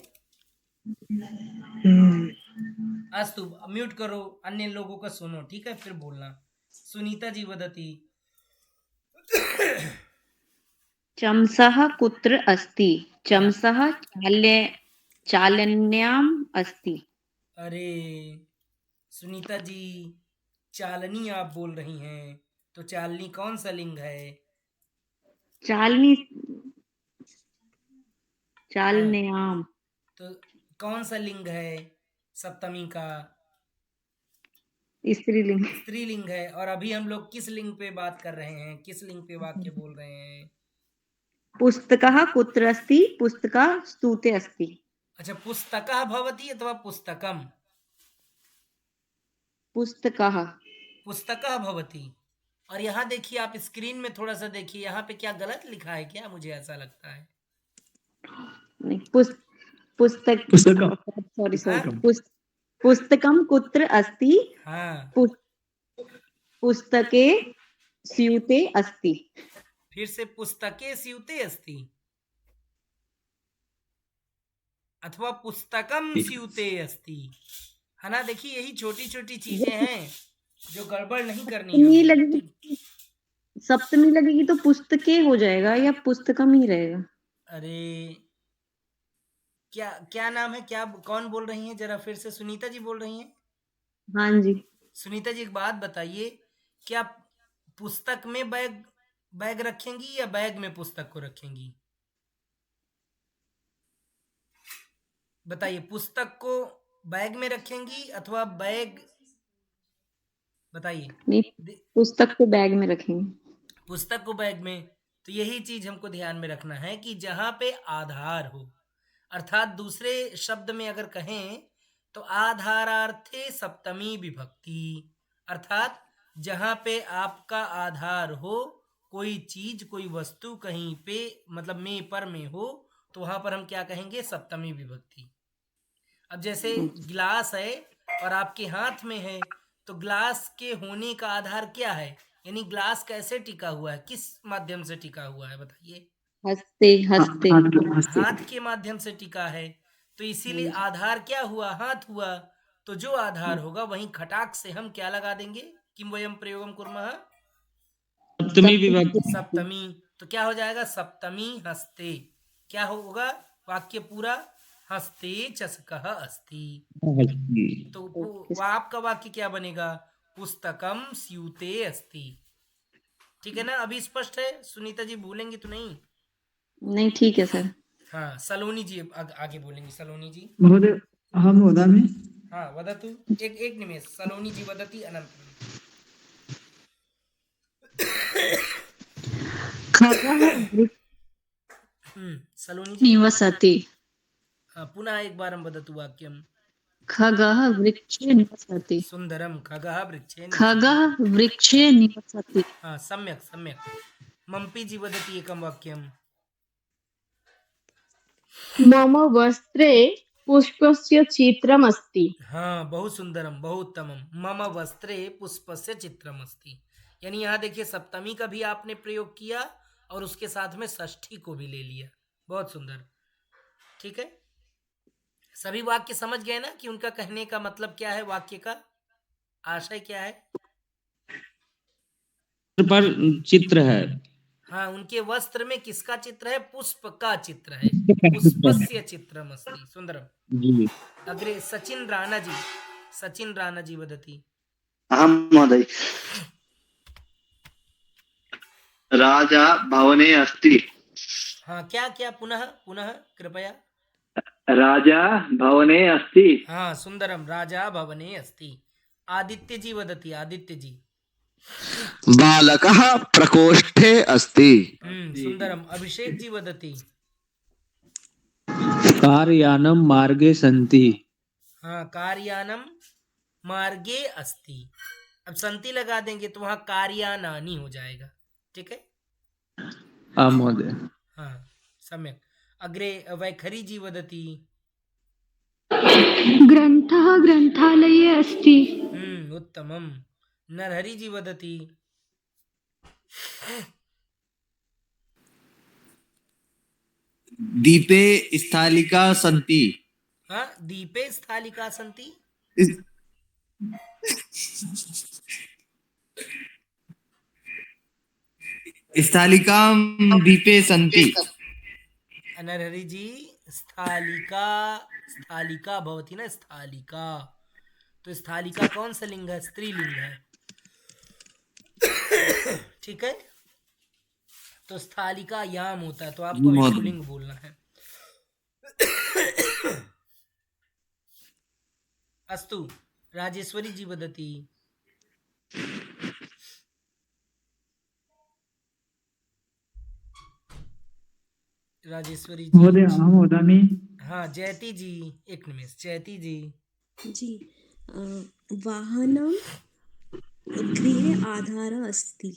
अस्तु, म्यूट करो, अन्य लोगों का सुनो, ठीक है? फिर बोलना। सुनीता जी वदति। चमसः कुत्र अस्ति? चमसः चालन्याम् अस्ति। अरे सुनीता जी, चालनी आप बोल रही हैं, तो चालनी कौन सा लिंग है? चालन्याम। तो कौन सा लिंग है सप्तमी का? स्त्रीलिंग। स्त्रीलिंग है। और अभी हम लोग किस लिंग पे बात कर रहे हैं? किस लिंग पे वाक्य बोल रहे हैं? पुस्तकः कुत्र अस्ति? पुस्तकः स्तूते अस्ति। अच्छा, पुस्तकः भवति अथवा पुस्तकम? पुस्तकः। पुस्तकः भवति। और यहाँ देखिए, आप स्क्रीन में थोड़ा सा देखिए, यहाँ पे क्या गलत लिखा है क्या? मुझे ऐसा लगता है। नहीं, पुस्तकम कुत्र अस्ति? हाँ। पुस्तके स्यूते अस्ति। फिर से पुस्तके स्यूते अस्ति अथवा पुस्तकम स्यूते अस्ति, है ना? देखिए, यही छोटी छोटी चीजें हैं जो गड़बड़ नहीं करनी है। लगेगी, सप्तमी लगेगी तो पुस्तके हो जाएगा या पुस्तकम ही रहेगा? अरे क्या नाम है? क्या कौन बोल रही हैं? जरा फिर से। सुनीता जी बोल रही हैं? हाँ जी। सुनीता जी, एक बात बताइए, क्या पुस्तक में बैग रखेंगी या बैग में पुस्तक को रखेंगी? बताइए, पुस्तक को बैग में रखेंगी अथवा बैग? बताइए। नहीं, पुस्तक को बैग में रखेंगे। पुस्तक को बैग में। तो यही चीज हमको ध्यान में रखना है कि जहां पे आधार हो, अर्थात दूसरे शब्द में अगर कहें तो आधारार्थे सप्तमी विभक्ति, अर्थात जहां पे आपका आधार हो, कोई चीज कोई वस्तु कहीं पे, मतलब में पर में हो, तो वहां पर हम क्या कहेंगे? सप्तमी विभक्ति। अब जैसे गिलास है और आपके हाथ में है, तो ग्लास के होने का आधार क्या है? यानी ग्लास कैसे टिका हुआ है? किस माध्यम से टिका हुआ है? बताइए। हंसते। हाथ के माध्यम से टिका है, तो इसीलिए आधार क्या हुआ? हाथ हुआ। तो जो आधार होगा वहीं खटाक से हम क्या लगा देंगे? किम वयम प्रयोगम कुर्मः? सप्तमी विभक्ति। सप्तमी, तो क्या हो जाएगा? सप्तमी हस्ते। क्या होगा वाक्य पूरा? हस्ते चषकः अस्ति। तो आपका वाक्य क्या बनेगा? पुस्तकम स्यूते अस्ति। ठीक है ना? अभी स्पष्ट है? सुनीता जी भूलेंगी तो नहीं? नहीं, ठीक है सर। हाँ, सलोनी जी आगे बोलेंगी। सलोनी जी। महोदय अहं वदामि। हाँ, वदतु। एक निमेष। सलोनी जी वदति अनन्तरं। सलोनी जी। निवसति। हाँ, पुनः एक बारं वदतु वाक्यं। खगः वृक्षे निवसति। सुन्दरं। खगः वृक्षे। खगः वृक्षे निवसति। हाँ, सम्यक् सम्यक्। मम्पी जी वदति एकं वाक्यं। मम वस्त्रे पुष्पस्य चित्रमस्ति। हाँ, बहु सुंदरम, बहु उत्तमम। मम वस्त्रे पुष्पस्य चित्रमस्ति। यानी यहाँ देखिए सप्तमी का भी आपने प्रयोग किया और उसके साथ में षष्ठी को भी ले लिया। बहुत सुंदर। ठीक है, सभी वाक्य समझ गए ना कि उनका कहने का मतलब क्या है, वाक्य का आशय क्या है? पर चित्र है। हाँ, उनके वस्त्र में किसका चित्र है? पुष्प का चित्र है। पुष्पस्य चित्रमस्ति। सुंदरम जी। अग्रे सचिन राणा जी वदति। अहं महोदय। राजा भवने अस्ति। हाँ, क्या क्या? पुनः कृपया। राजा भवने अस्ति। हाँ, सुंदरम। राजा भवने अस्ति। आदित्य जी वदति। आदित्य जी। बालकः प्रकोष्ठे अस्ति। सुंदरम। अभिषेक जी वदति। कार्यानं मार्गे सन्ति। हाँ, कार्यानम मार्गे अस्ति। अब संति लगा देंगे तो वहां कार्यानानि हो जाएगा। ठीक है। हाँ महोदय। हाँ, सम्यक। अग्रे वैखरी जी वदति। ग्रन्थः ग्रन्थालये अस्ति। उत्तमम। नरहरि जी वदति। दीपे स्थालिका सन्ति। हाँ, दीपे स्थालिका सन्ति। स्थालिकां दीपे सन्ति। नरहरि जी, स्थालिका भवति ना, स्थालिका। तो स्थालिका कौन सा लिंग है? स्त्रीलिंग है। ठीक है, तो स्थालिका याम होता है, तो आपको अभी पुल्लिंग बोलना है। अस्तु। राजेश्वरी जी वदति। राजेश्वरी जी। महोदय अहं वदामि। हाँ, जयति जी। एक निमेष। जयति जी। जी। वाहनं गृहे आधारः अस्ति।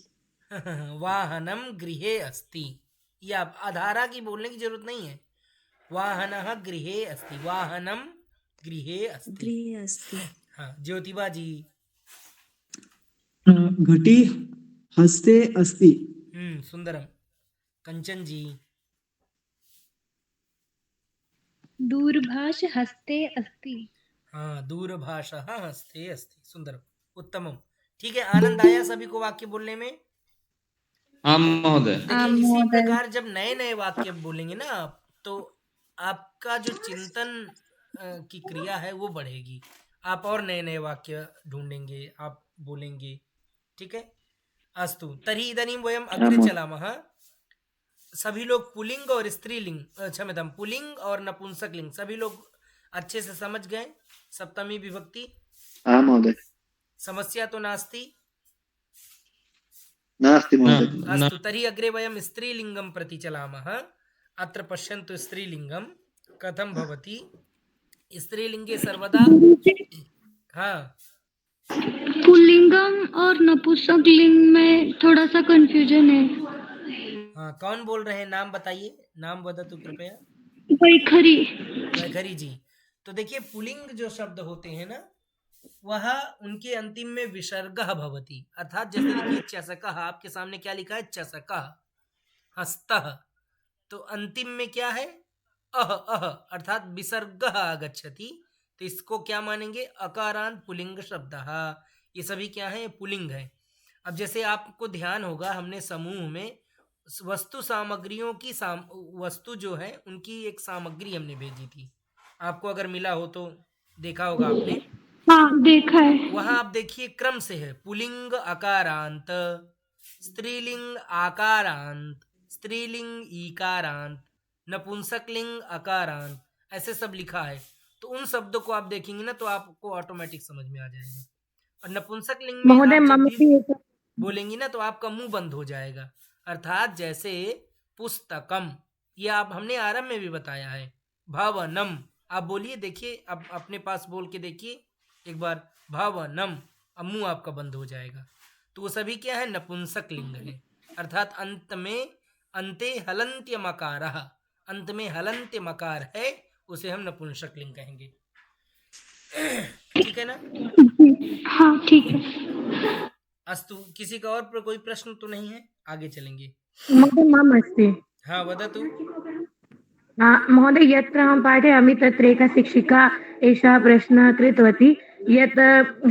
वाहनम गृहे अस्ति। ये आप आधारा की बोलने की जरूरत नहीं है। वाहनः गृहे अस्ति। वाहनम गृहे अस्ति। हाँ, ज्योतिबा जी। घटी हस्ते अस्ति। सुंदरम। कंचन जी। दूरभाष हस्ते अस्ति। हाँ, दूरभाषः हस्ते अस्ति। सुंदरम, उत्तमम। ठीक है, आनंद आया सभी को वाक्य बोलने में? हाँ महोदय। देखिए, इसी प्रकार जब नए नए वाक्य बोलेंगे ना आप, तो आपका जो चिंतन की क्रिया है वो बढ़ेगी। आप और नए नए वाक्य ढूंढेंगे, आप बोलेंगे। ठीक है, अस्तु तर्हि इदानीं वयम् अग्रे चलामः। सभी लोग पुल्लिंग और स्त्रीलिंग, क्षम्यतां, पुल्लिंग और नपुंसकलिंग सभी लोग अच्छे से समझ गए? सप्तमी विभक्ति। हाँ महोदय। समस्या तो नास्ति? नास्ति महोदय। अस्तु तर्हि अग्रे वयं स्त्रीलिंगं प्रति चलामः। अत्र पश्यन्तु स्त्रीलिंगं कथं भवति। स्त्रीलिंगे सर्वदा हाँ, पुल्लिंगम और नपुंसकलिंग में थोड़ा सा कंफ्यूजन है। हाँ, कौन बोल रहे हैं? नाम बताइए, नाम वदतु कृपया। वैखरी जी। तो देखिए, पुल्लिंग जो शब्द होते हैं ना, वह उनके अंतिम में विसर्गः भवति। अर्थात जैसे देखिए चषकः, आपके सामने क्या लिखा है? चषकः। हस्तः, तो अंतिम में क्या है? अर्थात विसर्गः आगच्छति। तो इसको क्या मानेंगे? अकारांत पुल्लिंग शब्दः। ये सभी क्या है? पुल्लिंग है। अब जैसे आपको ध्यान होगा, हमने समूह में वस्तु सामग्रियों की वस्तु जो है उनकी एक सामग्री हमने भेजी थी, आपको अगर मिला हो तो देखा होगा आपने। हाँ देखा है। वहां आप देखिए क्रम से है, पुलिंग अकारांत, स्त्रीलिंग आकारांत, स्त्रीलिंग ईकारांत, नपुंसकलिंग अकारांत, ऐसे सब लिखा है। तो उन शब्दों को आप देखेंगे ना तो आपको ऑटोमेटिक समझ में आ जाएगा। और नपुंसकलिंग में आप जब भी बोलेंगी ना तो आपका मुंह बंद हो जाएगा। अर्थात जैसे पुस्तकम, ये आप हमने आरंभ में भी बताया है। भवनम, आप बोलिए, देखिए, अब अपने पास बोल के देखिए एक बार, भवनम, अब मुंह आपका बंद हो जाएगा। तो वो सभी क्या है, नपुंसक लिंग है। अर्थात अंत में अंते हलंत्य मकारः, अंत में हलंत्य मकार है, उसे हम नपुंसक लिंग कहेंगे। ठीक है ना? हाँ ठीक है। अस्तु, किसी का और पर कोई प्रश्न तो नहीं है? आगे चलेंगे। मम अस्ति। हाँ वदतु। महोदय, यत्र अहं पाठयामि तत्र एका शिक्षिका एषः प्रश्नः कृतवती यत्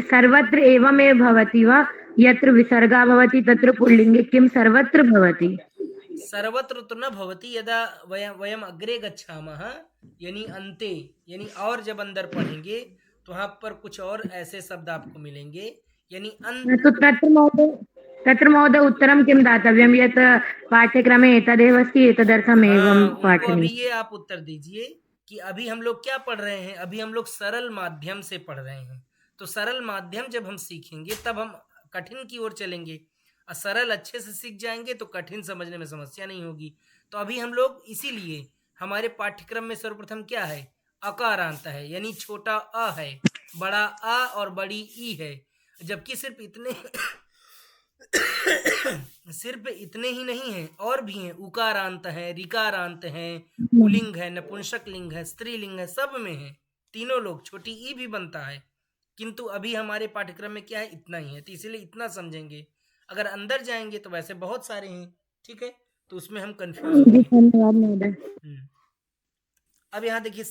सर्वत्र एवमेव भवति वा, यत्र विसर्गः भवति तत्र पुल्लिङ्गे किं सर्वत्र भवति? सर्वत्र तो न भवति, यदा वयम अग्रे गच्छामः, यानी अंते, यानी और जब अंदर पढ़ेंगे तो वहाँ पर कुछ और ऐसे शब्द आपको मिलेंगे, यानी तो तत्र महोदय उत्तरं किं दातव्यं, यत् पाठ्यक्रमे एतदेव अस्ति एतदर्थमेवं पाठनीयम्? अभी ये आप उत्तर दीजिए कि अभी हम लोग क्या पढ़ रहे हैं। अभी हम लोग सरल माध्यम से पढ़ रहे हैं। तो सरल माध्यम जब हम सीखेंगे तब हम कठिन की ओर चलेंगे, और सरल अच्छे से सीख जाएंगे तो कठिन समझने में समस्या नहीं होगी। तो अभी हम लोग इसीलिए हमारे पाठ्यक्रम में सर्वप्रथम क्या है, अकारांत है, यानी छोटा अ है, बड़ा आ और बड़ी ई है। जबकि सिर्फ इतने ही नहीं है, और भी हैं। उकारांत है, रिकारांत है, पुलिंग है, नपुंसक लिंग है, स्त्रीलिंग है, सब में है। तीनों लोग, छोटी ई भी बनता है। किंतु अभी हमारे पाठ्यक्रम में क्या है, इतना ही है, तो इसीलिए इतना समझेंगे। अगर अंदर जाएंगे तो वैसे बहुत सारे हैं, ठीक है, तो उसमें हम कंफ्यूज होंगे। अब यहाँ देखिए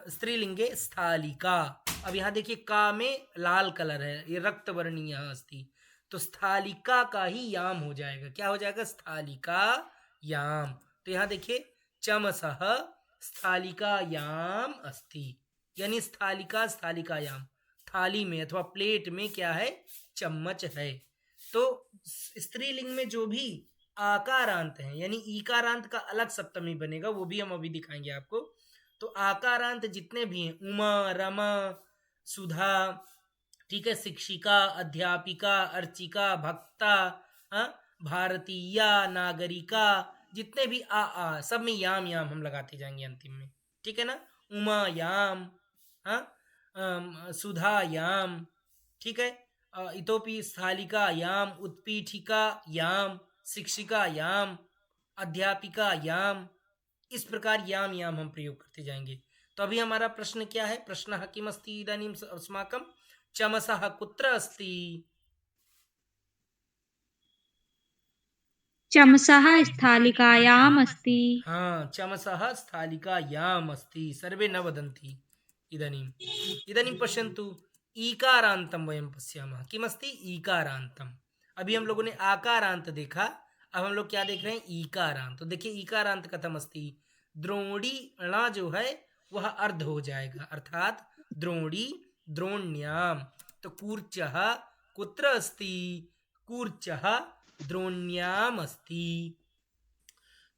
स्त्रीलिंगे स्थालिका। अब यहाँ देखिए का में लाल कलर है, ये रक्त वर्णीय अस्ति, तो स्थालिका का ही याम हो जाएगा। क्या हो जाएगा, स्थालिका याम। तो यहाँ देखिए चमसः स्थालिका याम अस्ति, यानी स्थालिका स्थालिका याम, थाली में अथवा प्लेट में क्या है, चम्मच है। तो स्त्रीलिंग में जो भी आकारांत है, यानी ईकारांत का अलग सप्तमी बनेगा, वो भी हम अभी दिखाएंगे आपको। तो आकारांत जितने भी हैं, उमा, रमा, सुधा, ठीक है, शिक्षिका, अध्यापिका, अर्चिका, भक्ता, भारतीया, नागरिका, जितने भी आ सब में याम याम हम लगाते जाएंगे अंतिम में, ठीक है ना। उमा याम, सुधा याम, ठीक है, इतोपि स्थालिका याम, उत्पीठिका याम, शिक्षिका याम, अध्यापिका याम, इस प्रकार याम याम हम प्रयोग करते जाएंगे। तो अभी हमारा प्रश्न क्या है, प्रश्नः किमस्ति इदानीं अस्माकं, चमसः कुत्र अस्ति? चमसः स्थालिकायाम् अस्ति। हाँ, चमसः स्थालिकायाम् अस्ति, सर्वे न वदन्ति। इदानीं पश्यन्तु, ईकारान्तं वयं पश्यामः। किमस्ति, ईकारान्तम्। अभी हम लोगों ने आकारांत देखा, अब हम लोग क्या देख रहे हैं, ईकारांत। तो देखिए ईकारांत कथम अस्ति, द्रोणी णा जो है वह अर्ध हो जाएगा, अर्थात द्रोणी द्रोण्याम। तो कूर्चः कुत्र अस्ति, कूर्चः द्रोण्याम अस्ति।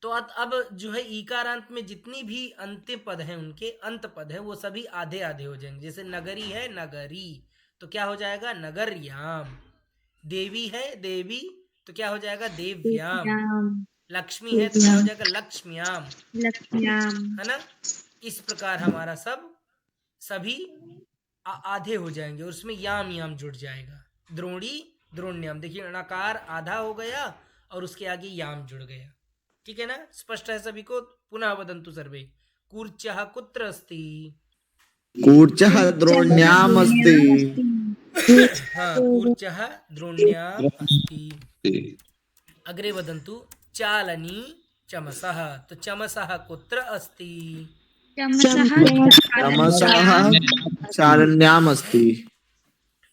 तो अब जो है ईकारांत में जितनी भी अंत्य पद हैं, उनके अंत पद हैं, वो सभी आधे आधे हो जाएंगे। जैसे नगरी है, नगरी, तो क्या हो जाएगा, नगर्याम। देवी है, देवी, तो क्या हो जाएगा, देव्याम। लक्ष्मी है तो क्या हो जाएगा, लक्ष्म्याम, है ना। इस प्रकार हमारा सभी आधे हो जाएंगे और उसमें याम याम जुड़ जाएगा। द्रोणी द्रोण्याम, देखिए णकार आधा हो गया और उसके आगे याम जुड़ गया, ठीक है ना। स्पष्ट है सभी को? पुनः वदन्तु सर्वे। कूर्चः कुत्र अस्ति? कूर्चः द्रोण्याम् अस्ति। हाँ, कूर्चः द्रोण्याम् अस्ति। अग्रे वदन्तु, चालनी चमसः। तो चमसः कुत्र अस्ति? चमसः चालन्याम् अस्ति।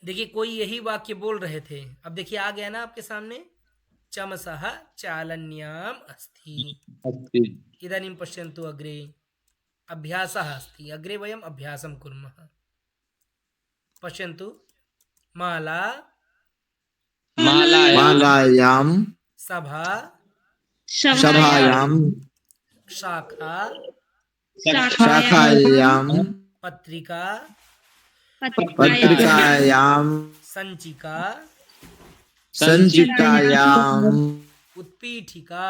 देखिए कोई यही वाक्य बोल रहे थे, अब देखिए आ गया ना आपके सामने, चमसः चालन्याम अस्ति। अस्ति। इदानीं पश्यन्तु अग्रे अभ्यासः अस्ति, अग्रे वयम् अभ्यासं कुर्मः। पश्यन्तु माला मालायां सभा सभायां शाखा शाखायां पत्रिका पत्रिकायां संचिका संचिकायां उत्पीठिका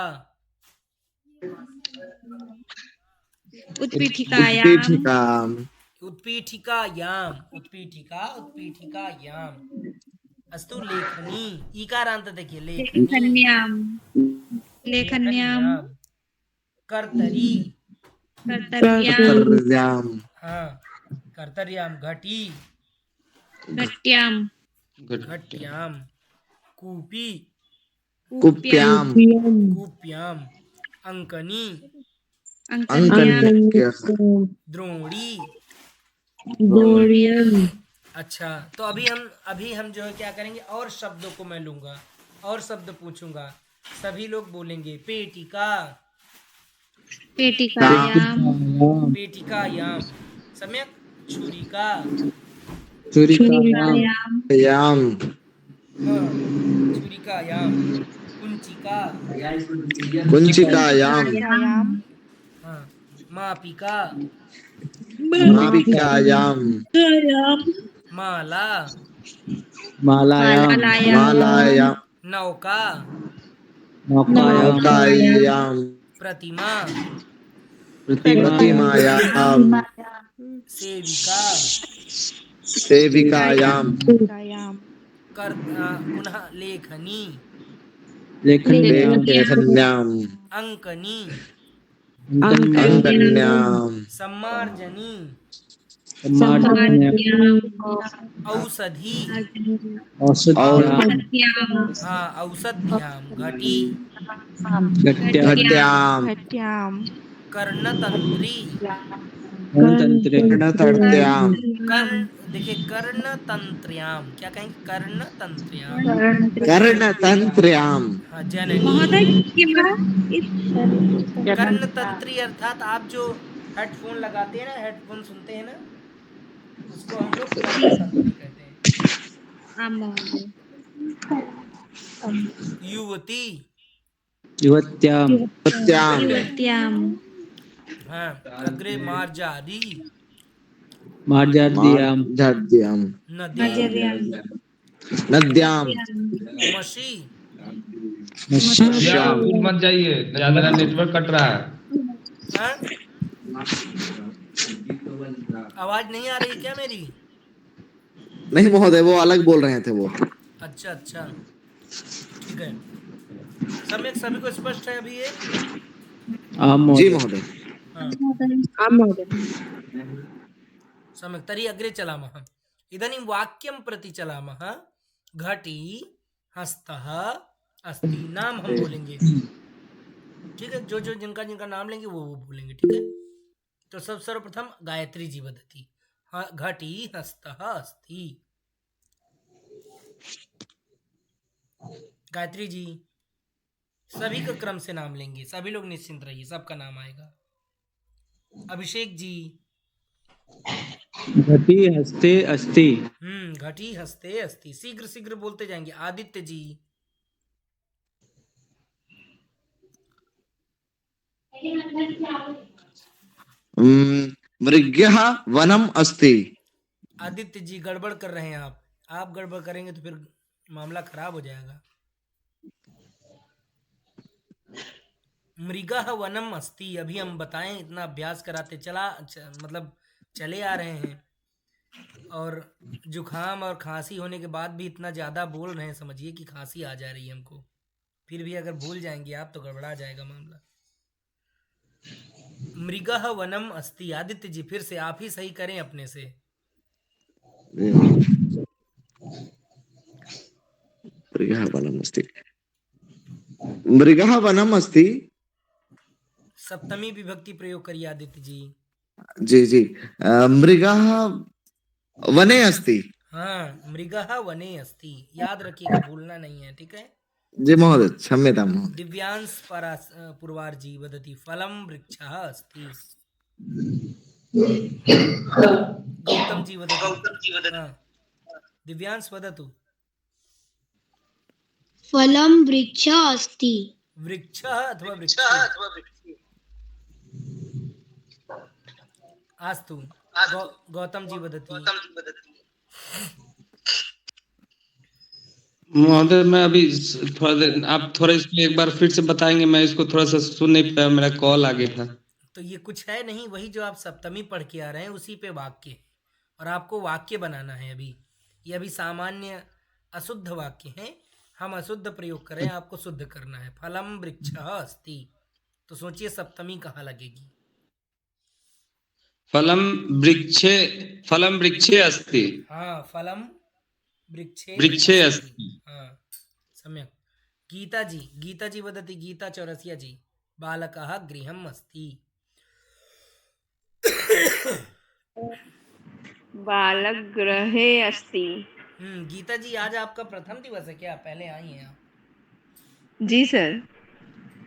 उत्पीठिकायां उत्पीठिकायाम् अस्तु। लेखनी ईकारांत देखिए, लेखन्याम लेखन्याम कर्तरी कर्तर्यां हाँ कर्तर्याम घटी घट्याम घट्याम कूपी कुप्यां कूप्याम अंकनी अंकन्या द्रोणी। अच्छा तो अभी हम जो है क्या करेंगे, और शब्दों को मैं लूंगा और शब्द पूछूंगा, सभी लोग बोलेंगे पेटिका पेटिकायाम सम्यक, छुरिका छुरिकायां छुरिकायाम कुंचिका कुंचिकायां हाँ मापिका मापिकायां माला मालायां नौका नौकायां प्रतिमा प्रतिमायां सेविका सेविकायां पुनः लेखनी लेखन्यां अंकनी अंकन्यां सम्मार्जनी औषधि हाँ औषध्याम घटी घट्यां कर्णतंत्री कर्णतंत्र्यां देखिए कर्णतंत्र्याम, क्या कहेंगे कर्णतंत्र्याम कर्णतंत्र्यां हाँ जननी। कर्णतंत्री अर्थात आप जो हेडफोन लगाते हैं ना, हेडफोन सुनते हैं ना, उसको हम लोग कर्णतंत्री कहते हैं। युवती युवत्याम हाँ अग्रे मार्जारी मार्जार्यां नद्यां मशी मत जाइए, ज्यादा नेटवर्क कट रहा है। हाँ? आवाज नहीं आ रही क्या मेरी? नहीं महोदय, वो अलग बोल रहे थे वो। अच्छा अच्छा ठीक है, सम्यक सभी को स्पष्ट है अभी ये? जी महोदय। सम्यक् तर्हि अग्रे चलामः। इदानीं वाक्यं प्रति चलामः। घटी हस्तः अस्ति, नाम हम बोलेंगे, ठीक है? जो जो जिनका जिनका नाम लेंगे वो बोलेंगे, ठीक है? तो सब सर्वप्रथम गायत्री जी वदति घटी हस्तः अस्ति। गायत्री जी सभी का क्रम से नाम लेंगे, सभी लोग निश्चिंत रहिए, सबका नाम आएगा। अभिषेक जी घटी हस्ते अस्ति। घटी हस्ते अस्ति, शीघ्र शीघ्र बोलते जाएंगे। आदित्य जी मृग्यः वनम अस्ति। आदित्य जी गड़बड़ कर रहे हैं आप गड़बड़ करेंगे तो फिर मामला खराब हो जाएगा। मृगः वनम अस्ति, अभी हम बताएं, इतना अभ्यास कराते मतलब चले आ रहे हैं, और जुखाम और खांसी होने के बाद भी इतना ज़्यादा बोल रहे हैं, समझिए कि खांसी आ जा रही है हमको। फिर भी अगर भूल जाएंगे आप तो गड़बड़ा जाएगा मामला। मृगः वनम अस्ति। आदित्य जी फिर से आप ही सही करें अपने से। मृगः वनम अस्ति, मृगः वनम अस्ति। सप्तमी विभक्ति प्रयोग करिए आदित्य जी। जी जी, मृगः वने अस्ति। हाँ, मृगः वने अस्ति, याद रखिएगा, भूलना नहीं है, ठीक है। जी महोदय, क्षम्यतां महोदय। दिव्यांश पूर्वार्जी वदति फलं वृक्षः अस्ति। गौतम जी वदतु। हाँ, दिव्यांश वदतु। फलं वृक्षः अस्ति। वृक्षः अथवा वृक्षे? अस्तु। गौतम जी वदति। महोदय मैं अभी थोड़ा देर, आप थोड़ा इसको एक बार फिर से बताएंगे, मैं इसको थोड़ा सा सुन नहीं पाया, मेरा कॉल आ गया था। तो ये कुछ है नहीं, वही जो आप सप्तमी पढ़ के आ रहे हैं उसी पे वाक्य है, और आपको वाक्य बनाना है। अभी ये अभी सामान्य अशुद्ध वाक्य हैं, हम अशुद्ध प्रयोग करें, आपको शुद्ध करना है। फलम वृक्षः अस्ति, तो सोचिए सप्तमी कहाँ लगेगी। फलम वृक्षे अस्ति। हाँ, फलम वृक्षे अस्ति। हाँ, सम्यक्। गीता जी वदति। गीता चौरसिया जी। बालकः गृहम् अस्ति। बालक गृहे अस्ति। गीता जी, आज आपका प्रथम दिवस है क्या? पहले आई हैं आप? जी सर।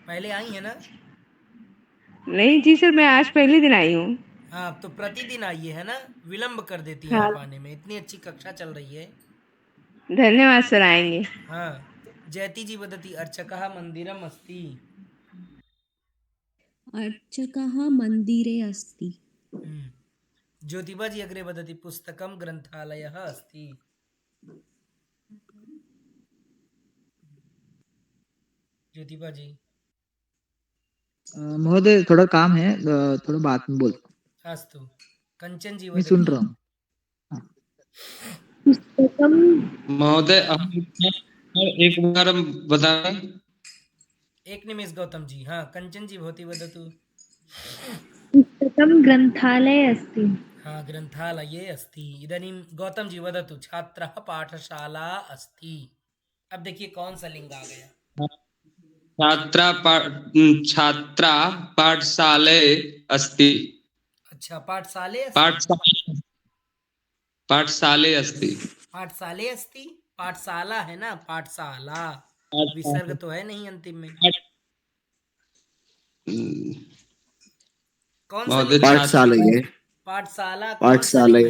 पहले आई है ना? नहीं जी सर, मैं आज पहले दिन आई हूँ। हाँ, तो प्रतिदिन आइए, है ना? विलंब कर देती हैं आप आने में, इतनी अच्छी कक्षा चल रही है। धन्यवाद सर, आएंगे। हाँ, जयती जी वदति अर्चकः मंदिरम् अस्ति। अर्चकः मन्दिरे अस्ति। ज्योतिबा जी अग्रे वदति पुस्तकं ग्रंथालयः अस्ति। ज्योतिबा जी। महोदय थोड़ा काम है, थोड़ा बाद में बोल। अस्तु। कंचन जी मैं सुन रहा हूँ। महोदय एक बार हम बताएं। एक निमिष गौतम जी। हाँ, कंचन जी भवती वदतु। पुस्तकं ग्रंथालये अस्ति। हाँ, ग्रंथालये अस्ति। इदानीं गौतम जी वदतु छात्रः पाठशाला अस्ति। अब देखिए कौन सा लिंग आ गया। छात्रा पाठशाले अस्ति। अच्छा, पाठशाले अस्ति। पाठशाले अस्ति। पाठशाला है ना, पाठशाला, विसर्ग तो है नहीं अंतिम में। कौन सा लिंग? पाठशाले।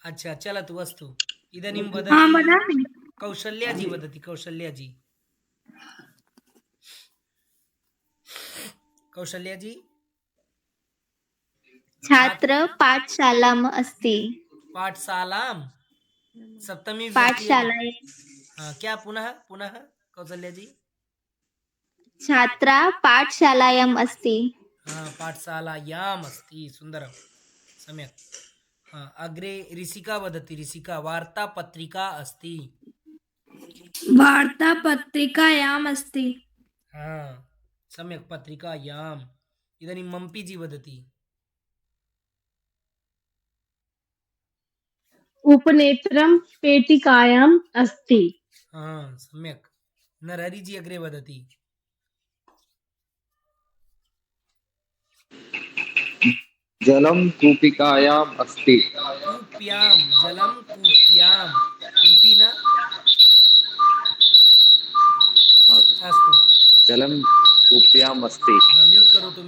अच्छा, चलतु अस्तु। इदानीं वदति कौशल्या जी वदति। कौशल्या जी। छात्र पाठशालाम् अस्ति। पाठशालां सप्तमी पाठशालाये। हाँ, क्या पुनः कौशल्या जी? छात्रा पाठशालायाम् अस्ति। हाँ, पाठशालायाम् अस्ति। सुंदरं, सम्यक्। हाँ, अग्रे ऋषिका वदति। ऋषिका वार्तापत्रिका अस्ति। वार्तापत्रिकायाम् अस्ति। हाँ, सम्यक्, पत्रिकायाम्। इदानीं मम्पी जी वदति। उपनेत्रं पेटिकायाम् अस्ति। हाँ, सम्यक्। नरहरि जी अग्रे वदति। जलं कूपिकायाम् अस्ति। कूप्यां, जलं कूप्यां, कूपी न? अस्तु। जलं कूप्याम् अस्ति। हाँ, म्यूट करोतु।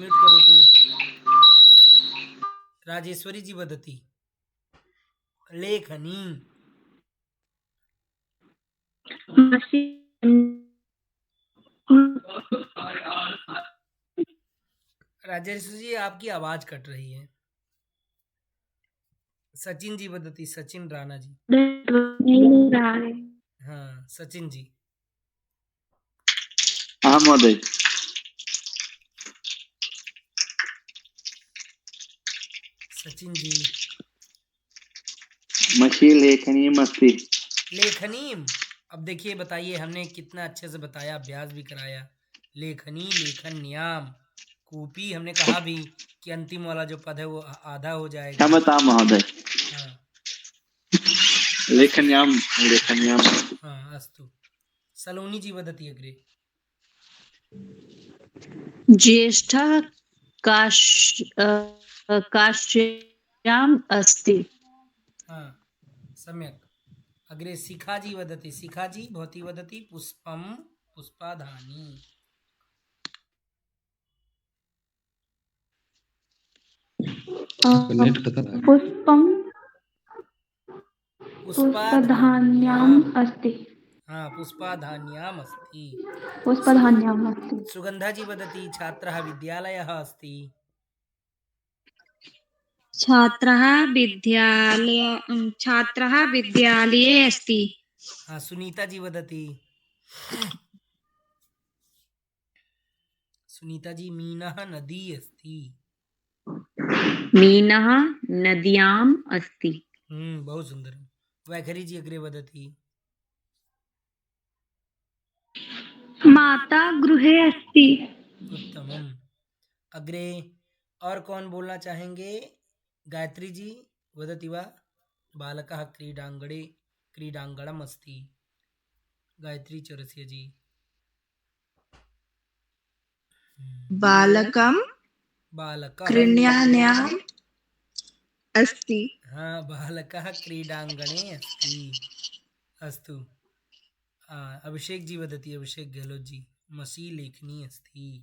राजेश्वरी जी वदति लेखनी। राजेश्वरी जी, आपकी आवाज कट रही है। सचिन जी वदति। सचिन राणा जी। हाँ, सचिन जी। हाँ महोदय। सचिन जी। मशी लेखनीम् अस्ति। लेखनीम। अब देखिए, बताइए, हमने कितना अच्छे से बताया, अभ्यास भी कराया। लेखनी, लेखन्याम। कूपी हमने कहा भी कि अंतिम वाला जो पद है वो आधा हो जाएगा। क्षमता महोदय। हाँ, लेखन्याम। हाँ, अस्तु। सलोनी जी वदति अग्रे। ज्येष्ठः काश्य याम अस्ति। हाँ सम्यक्। अग्रे शिखाजी वदति, शिखाजी भवती वदति पुष्पं पुष्पाधानी। पुष्पं पुष्पधान्याम् अस्ति। हाँ पुष्पाधान्याम् अस्ति। पुष्पधान्याम् अस्ति। सुगन्धाजी वदति छात्रः विद्यालयः अस्ति। छात्रः विद्यालये अस्ति। हाँ सुनीता जी वदति, सुनीता जी मीनः नदी अस्ति। मीनः नद्याम् अस्ति। बहु सुन्दरं। वैखरी जी अग्रे वदति, माता गृहे अस्ति। उत्तमम्। अग्रे और कौन बोलना चाहेंगे? गायत्री जी वदति वा? बालकः क्रीडाङ्गणे क्रीडाङ्गणम् अस्ति। गायत्री चौरसिया जी। बालकं बालकः क्रीडाङ्गणे अस्ति। हाँ बालकः क्रीडाङ्गणे अस्ति। अस्तु। अभिषेक जी वदति, अभिषेक गहलोत जी, मसी लेखनी अस्ति।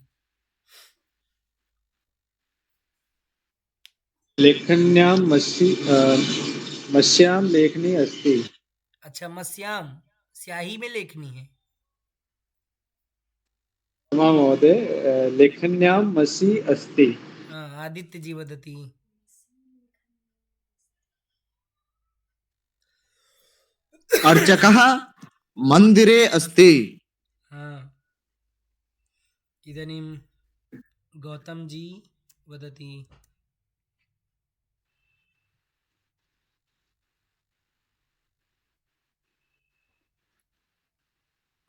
लेखन्यां मस्यां लेखनी अस्ति। अच्छा मस्याम स्याही में लेखनी है। क्षमा महोदय, लेखन्यां मसी अस्ति। हाँ आदित्य जी वदति, अर्चकः मंदिरे अस्ति। हाँ इदानीं गौतम जी वदति,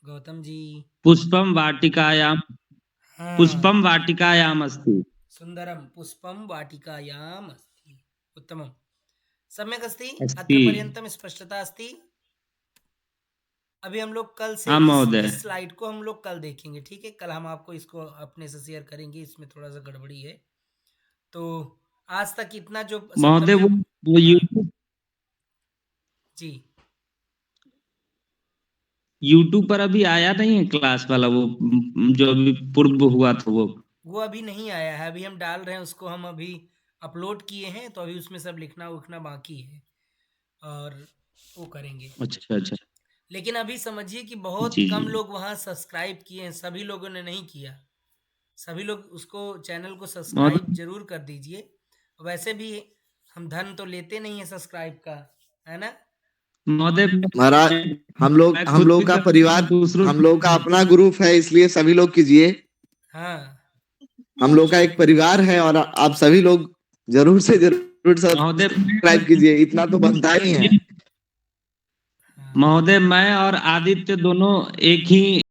गौतम जी। पुष्पं वाटिकायां हाँ पुष्पं वाटिकायाम् अस्ति। सुंदरम पुष्पम वाटिकायाम अस्ति। उत्तमम सम्यक् अस्ति। अस्ति। अत्र पर्यन्तं स्पष्टता अस्ति। अभी हम लोग कल से हाँ महोदय। इस स्लाइड को हम लोग कल देखेंगे, ठीक है? कल हम आपको इसको अपने से शेयर करेंगे, इसमें थोड़ा सा गड़बड़ी है। तो आज तक इतना जो महोदय वो यूट्यूब पर अभी आया नहीं है क्लास वाला, वो जो अभी पूर्व हुआ था वो अभी नहीं आया है। अभी हम डाल रहे हैं उसको, हम अभी अपलोड किए हैं, तो अभी उसमें सब लिखना उखना बाकी है और वो करेंगे। अच्छा। लेकिन अभी समझिए कि बहुत जी। कम लोग वहाँ सब्सक्राइब किए हैं, सभी लोगों ने नहीं किया। सभी लोग उसको चैनल को सब्सक्राइब जरूर कर दीजिए। वैसे भी हम धन तो लेते नहीं है सब्सक्राइब का, है ना महोदय? महाराज हम लोग का परिवार, हम लोग का अपना ग्रुप है, इसलिए सभी लोग कीजिए। हाँ हम लोग का एक परिवार है और आप सभी लोग जरूर से जरूर सब्सक्राइब कीजिए, इतना तो बनता ही है। महोदय मैं और आदित्य दोनों एक ही